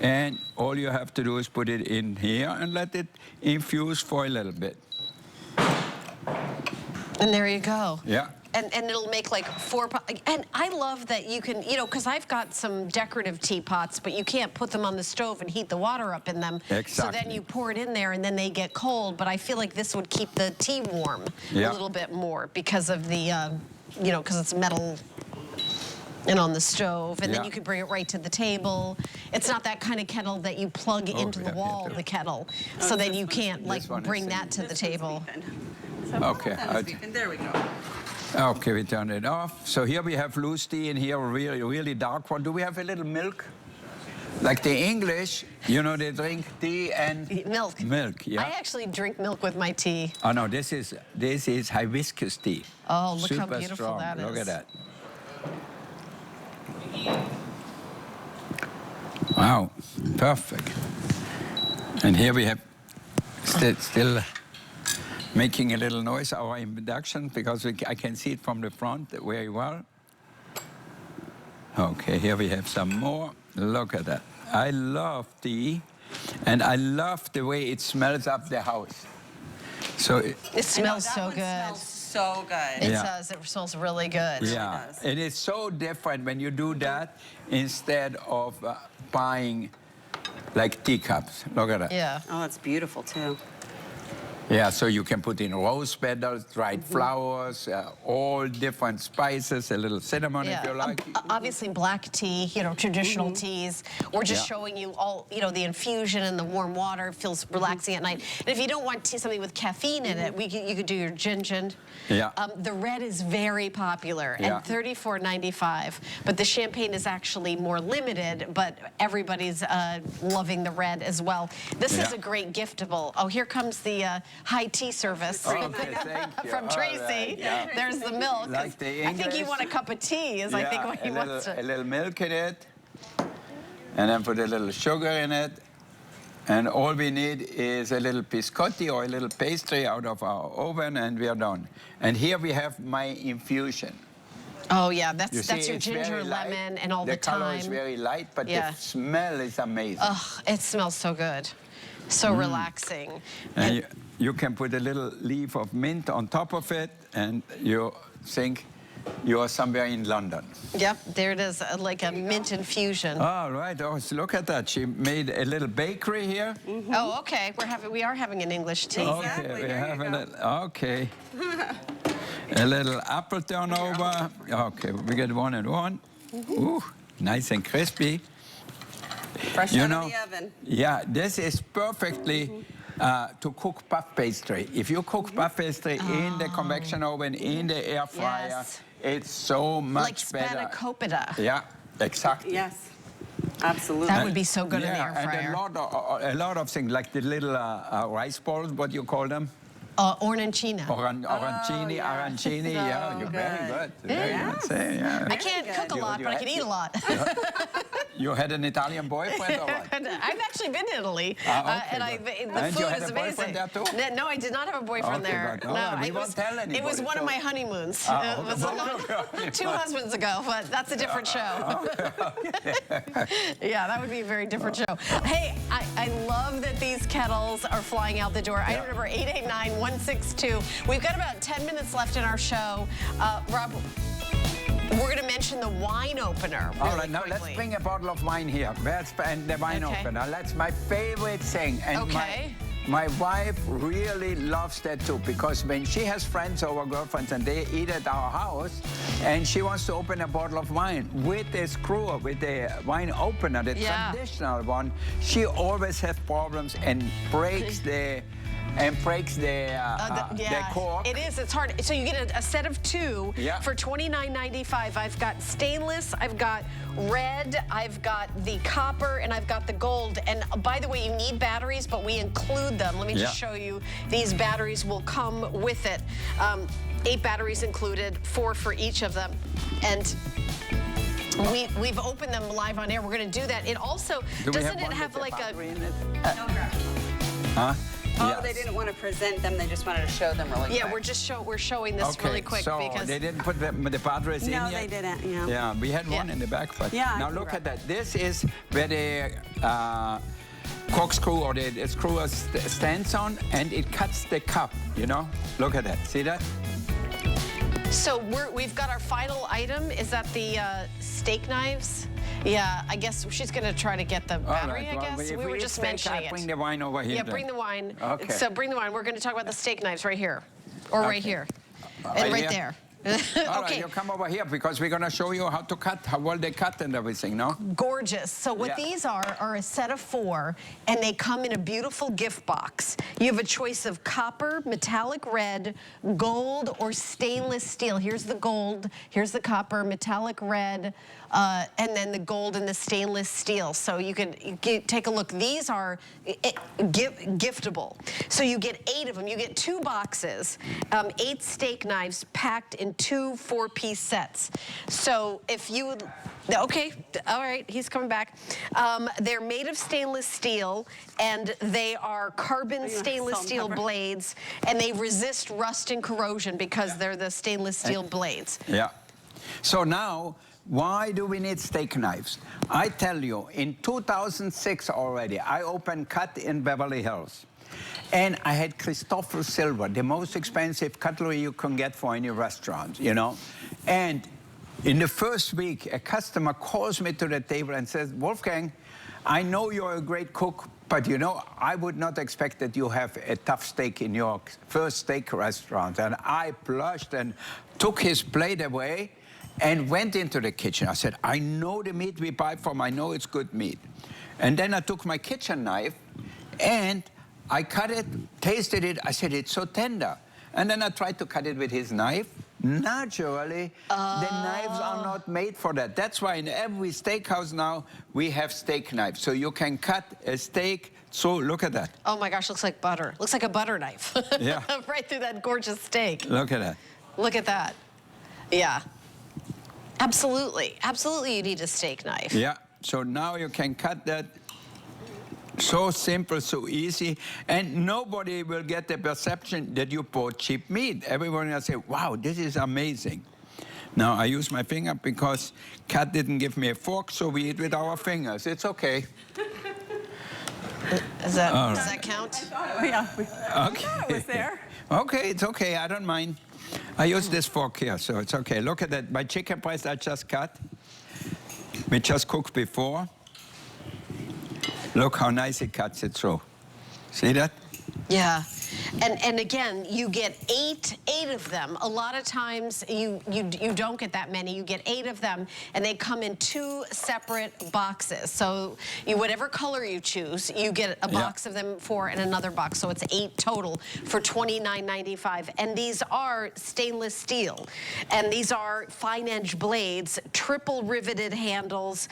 And all you have to do is put it in here and let it infuse for a little bit. And there you go. Yeah. And it'll make like 4 pots. And I love that you can, you know, because I've got some decorative teapots, but you can't put them on the stove and heat the water up in them. Exactly. So then you pour it in there and then they get cold. But I feel like this would keep the tea warm a little bit more because of the, you know, because it's metal and on the stove, and then you can bring it right to the table. It's not that kind of kettle that you plug into the wall, the kettle, so then you can't like bring that to the table. Okay. There we go. Okay, we turn it off. So here we have loose tea, and here really, really dark one. Do we have a little milk? Like the English, you know, they drink tea and milk. Milk, yeah. I actually drink milk with my tea. Oh no, this is hibiscus tea. Oh, look Super how beautiful strong. that is. Look at that. Wow, perfect. And here we have still making a little noise, our induction, because I can see it from the front very well. Okay, here we have some more. Look at that. I love tea, and I love the way it smells up the house. So it smells so good. Smells so good. It does. It smells really good. Yeah, it is so different when you do that instead of buying like teacups. Look at that. Yeah. Oh, that's beautiful too. Yeah, so you can put in rose petals, dried flowers, all different spices, a little cinnamon if you like. Obviously black tea, you know, traditional teas. We're just showing you all, you know, the infusion and the warm water feels relaxing at night. And if you don't want tea, something with caffeine in it, you could do your ginger. Yeah. The red is very popular at $34.95, but the champagne is actually more limited, but everybody's loving the red as well. This is a great giftable. Oh, here comes the high tea service from Tracy. There's the milk. Like the I think you want a cup of tea, is I think what he wants to. A little milk in it, and then put a little sugar in it. And all we need is a little biscotti or a little pastry out of our oven, and we are done. And here we have my infusion. Oh yeah, that's your ginger, lemon, and all the thyme. The color is very light, but the smell is amazing. Oh, it smells so good. So relaxing. And you can put a little leaf of mint on top of it, and you think you are somewhere in London. Yep, there it is, like a mint infusion. Oh, right. Oh, so look at that. She made a little bakery here. Oh, okay. We are having an English tea. Okay, we have a little. Okay. A little apple turnover. Okay, we get one and one. Ooh, nice and crispy. Fresh out of the oven. Yeah, this is perfectly to cook puff pastry. If you cook puff pastry in the convection oven, in the air fryer, it's so much better. Like spanakopita. Yeah, exactly. Yes, absolutely. That would be so good in the air fryer. And a lot of things, like the little rice balls, what you call them? Orancina. Arancini, arancini, yeah, you're very good. Very good. Yeah. I can't cook a lot, but I can eat a lot. You had an Italian boyfriend or what? I've actually been to Italy, and the and food you had is a amazing. boyfriend there too? No, I did not have a boyfriend there. Good. No, we won't tell anybody. It was one of my honeymoons. It was two husbands ago, but that's a different show. Yeah, that would be a very different show. Hey, I love that these kettles are flying out the door. Item number 889-162. We've got about 10 minutes left in our show. Rob, we're going to mention the wine opener really All right, now quickly. let's bring a bottle of wine here. And the wine opener. That's my favorite thing. And my wife really loves that too, because when she has friends or girlfriends and they eat at our house and she wants to open a bottle of wine with the screw, with the wine opener, the traditional one, she always has problems and breaks the cork. It is. It's hard. So you get a set of two for $29.95. I've got stainless, I've got red, I've got the copper, and I've got the gold. And by the way, you need batteries, but we include them. Let me just show you. These batteries will come with it. 8 batteries included, 4 for each of them. And we've opened them live on air. We're going to do that. It also, doesn't it have like a... Huh? Oh, yes. They didn't want to present them. They just wanted to show them really quick. We're showing this really quick so because they didn't put the batteries in yet? No, they didn't. Yeah. Yeah, we had one in the back, but now look at that. This is where the corkscrew or the screw stands on, and it cuts the cup. You know, look at that. See that? So we've got our final item. Is that the steak knives? Yeah, I guess she's going to try to get the battery, I guess. We were just mentioning it. Bring the wine over here. Yeah, bring the wine. Okay. So bring the wine. We're going to talk about the steak knives right here. Or right here. And right there. All right, you come over here because we're going to show you how to cut, how well they cut and everything, no? Gorgeous. So what these are a set of 4, and they come in a beautiful gift box. You have a choice of copper, metallic red, gold, or stainless steel. Here's the gold, here's the copper, metallic red, and then the gold and the stainless steel. So you can take a look. These are giftable. So you get 8 of them. You get 2 boxes, 8 steak knives packed in 2 4-piece sets. So if you would, okay, all right, he's coming back. They're made of stainless steel, and they are carbon stainless steel blades, and they resist rust and corrosion because they're the stainless steel blades. Yeah. So now, why do we need steak knives? I tell you, in 2006 already, I opened Cut in Beverly Hills. And I had Christopher Silver, the most expensive cutlery you can get for any restaurant, you know. And in the first week, a customer calls me to the table and says, Wolfgang, I know you're a great cook, but you know, I would not expect that you have a tough steak in your first steak restaurant. And I blushed and took his plate away and went into the kitchen. I said, I know the meat we buy from, I know it's good meat. And then I took my kitchen knife and I cut it, tasted it, I said, it's so tender. And then I tried to cut it with his knife. Naturally, the knives are not made for that. That's why in every steakhouse now, we have steak knives. So you can cut a steak. So look at that. Oh my gosh, looks like butter. Looks like a butter knife. Yeah. Right through that gorgeous steak. Look at that. Look at that. Yeah. Absolutely. Absolutely you need a steak knife. Yeah. So now you can cut that. So simple, so easy, and nobody will get the perception that you bought cheap meat. Everyone will say, wow, this is amazing. Now, I use my finger because Kat didn't give me a fork, so we eat with our fingers. It's okay. Does that count? Yeah. Okay. It was there. Okay, it's okay. I don't mind. I use this fork here, so it's okay. Look at that. My chicken breast I just cut. We just cooked before. Look how nice it cuts it through. See that? Yeah. And again, you get eight of them. A lot of times you don't get that many. You get 8 of them, and they come in 2 separate boxes. So whatever color you choose, you get a box of them and another box. So it's 8 total for $29.95. And these are stainless steel, and these are fine edge blades, triple riveted handles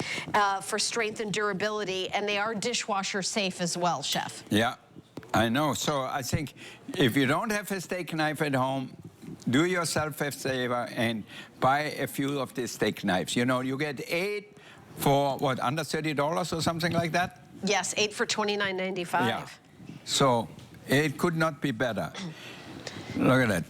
for strength and durability, and they are dishwasher safe as well, Chef. Yeah. I know. So I think if you don't have a steak knife at home, do yourself a favor and buy a few of these steak knives. You know, you get 8 for, what, under $30 or something like that? Yes, 8 for $29.95. Yeah. So it could not be better. Look at that.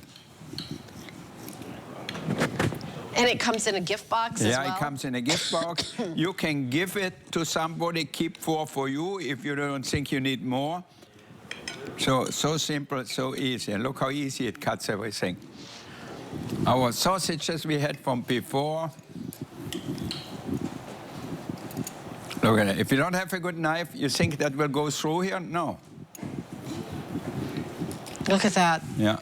And it comes in a gift box as well? Yeah, it comes in a gift box. You can give it to somebody, keep 4 for you if you don't think you need more. So simple, so easy. And look how easy it cuts everything. Our sausages we had from before. Look at it. If you don't have a good knife, you think that will go through here? No. Look at that. Yeah.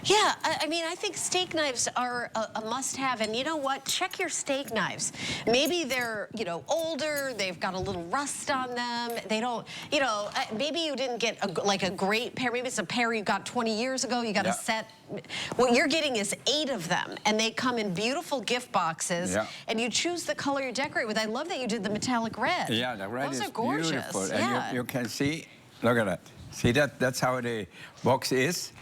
Yeah, I mean, I think steak knives are a must-have, and you know what? Check your steak knives. Maybe they're, you know, older, they've got a little rust on them, they don't, you know, maybe you didn't get a great pair, maybe it's a pair you got 20 years ago, you got a set. What you're getting is 8 of them, and they come in beautiful gift boxes, and you choose the color you decorate with. I love that you did the metallic red. Yeah, the red Those is are gorgeous. beautiful, Yeah. and you can see, look at that. See that? That's how the box is.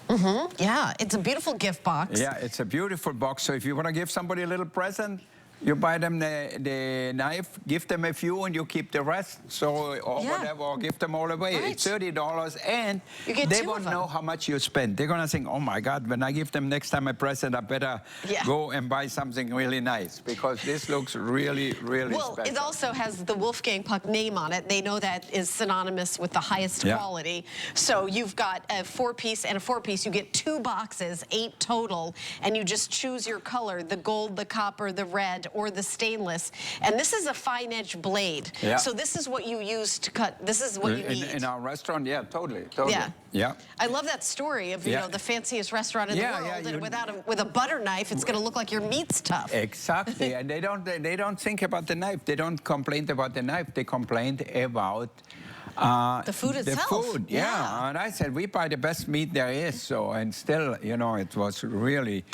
Mm-hmm. Yeah, it's a beautiful gift box. Yeah, it's a beautiful box. So if you want to give somebody a little present, you buy them the knife, give them a few, and you keep the rest. So, or whatever, or give them all away. Right. It's $30, and they won't know how much you spend. They're going to think, oh, my God, when I give them next time a present, I better go and buy something really nice, because this looks really, really special. Well, it also has the Wolfgang Puck name on it. They know that is synonymous with the highest quality. So you've got a 4-piece and a 4-piece. You get 2 boxes, 8 total, and you just choose your color, the gold, the copper, the red, or the stainless. And this is a fine edge blade. Yeah. So this is what you use to cut. This is what you need. In our restaurant, yeah, totally. Yeah. I love that story of, you know, the fanciest restaurant in the world, and with a butter knife, it's going to look like your meat's tough. Exactly. And they don't think about the knife. They don't complain about the knife. They complain about the food itself. The food, yeah. And I said, we buy the best meat there is. So, and still, you know, it was really,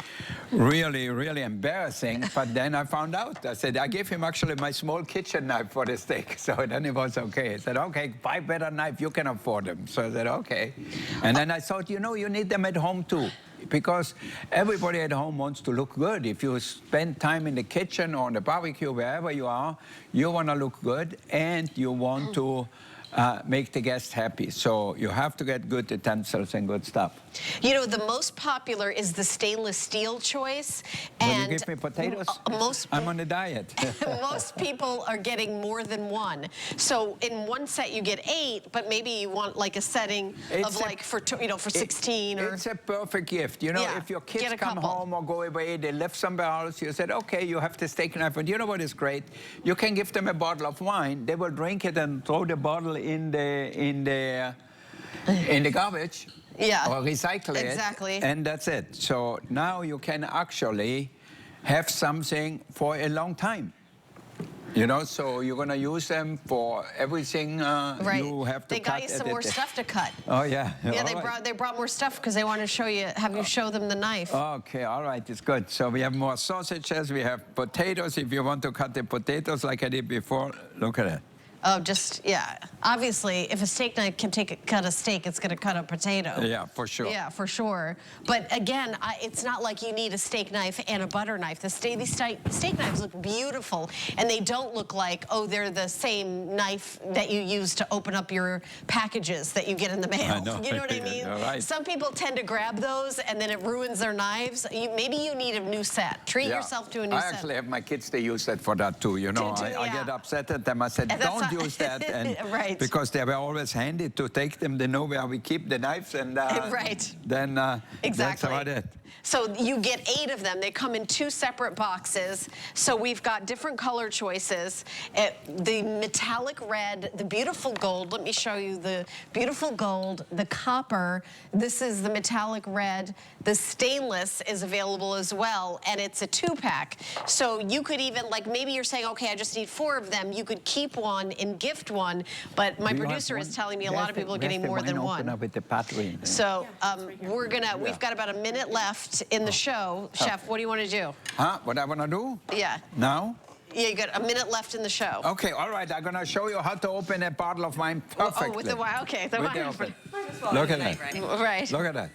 really, really embarrassing. But then I found out. I said, I gave him actually my small kitchen knife for the steak. So then it was okay. I said, okay, buy better knife. You can afford them. So I said, okay. And then I thought, you know, you need them at home too. Because everybody at home wants to look good. If you spend time in the kitchen or on the barbecue, wherever you are, you want to look good, and you want to make the guests happy. So you have to get good utensils and good stuff. You know, the most popular is the stainless steel choice. And will you give me potatoes? I'm on a diet. Most people are getting more than one. So in one set you get 8, but maybe you want like a setting of like for 16 or. It's a perfect gift. You know, if your kids come home or go away, they live somewhere else, you said, okay, you have the steak knife, and you know what is great? You can give them a bottle of wine. They will drink it and throw the bottle in the garbage. Yeah. Or recycle it. Exactly. And that's it. So now you can actually have something for a long time. You know, so you're going to use them for everything you have to cut. They got you some more stuff to cut. Oh, yeah. Yeah, they brought more stuff because they want to show you, have you show them the knife. Okay, all right, it's good. So we have more sausages, we have potatoes. If you want to cut the potatoes like I did before, look at it. Oh, just, obviously, if a steak knife can cut a steak, it's going to cut a potato. Yeah, for sure. Yeah, for sure. But again, it's not like you need a steak knife and a butter knife. These steak knives look beautiful, and they don't look like, oh, they're the same knife that you use to open up your packages that you get in the mail. I know. You know what I mean? Right. Some people tend to grab those, and then it ruins their knives. Maybe you need a new set. Treat yourself to a new set. I actually have my kids, they use that for that too, you know. I get upset at them. I said, don't use that, and because they were always handy to take them. They know where we keep the knives, and then that's about it. So you get 8 of them. They come in 2 separate boxes. So we've got different color choices. The metallic red, the beautiful gold. Let me show you the beautiful gold, the copper. This is the metallic red. The stainless is available as well, and it's a 2-pack. So you could even, like, maybe you're saying, okay, I just need 4 of them. You could keep one and gift one, but my producer is telling me a lot of people are getting more than one. With the pottery. So we've got about a minute left in the show. Chef, what do you want to do? What I want to do? Yeah. Now? Yeah, you got a minute left in the show. Okay, all right. I'm going to show you how to open a bottle of wine perfectly. Oh, with the wine. Okay, the wine. Look at that. Right. Look at that.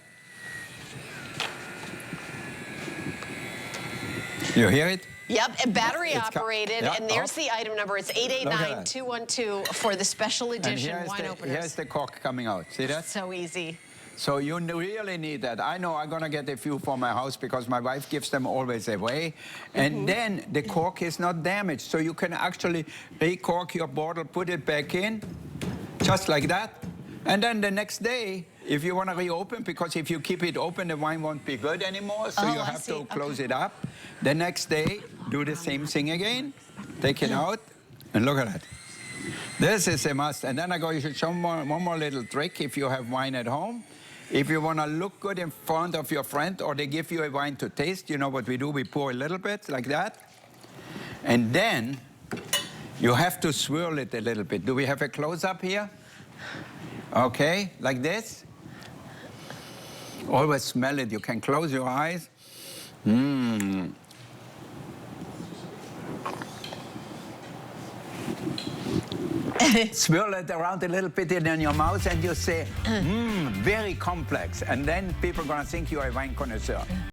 You hear it? Yep, and battery operated, yeah, and there's the item number. It's 889-212 for the special edition wine openers. Here's the cork coming out. See that? So easy. So you really need that. I know I'm going to get a few for my house because my wife gives them always away. And then the cork is not damaged. So you can actually re-cork your bottle, put it back in, just like that. And then the next day, if you want to reopen, because if you keep it open, the wine won't be good anymore. So you have to close it up. The next day, do the same thing again. Take it out, and look at that. This is a must. And then I go, you should show one more little trick if you have wine at home. If you want to look good in front of your friend or they give you a wine to taste, you know what we do? We pour a little bit like that. And then you have to swirl it a little bit. Do we have a close-up here? Okay, like this. Always smell it. You can close your eyes. Mmm. Swirl it around a little bit in your mouth and you say, very complex. And then people are going to think you're a wine connoisseur.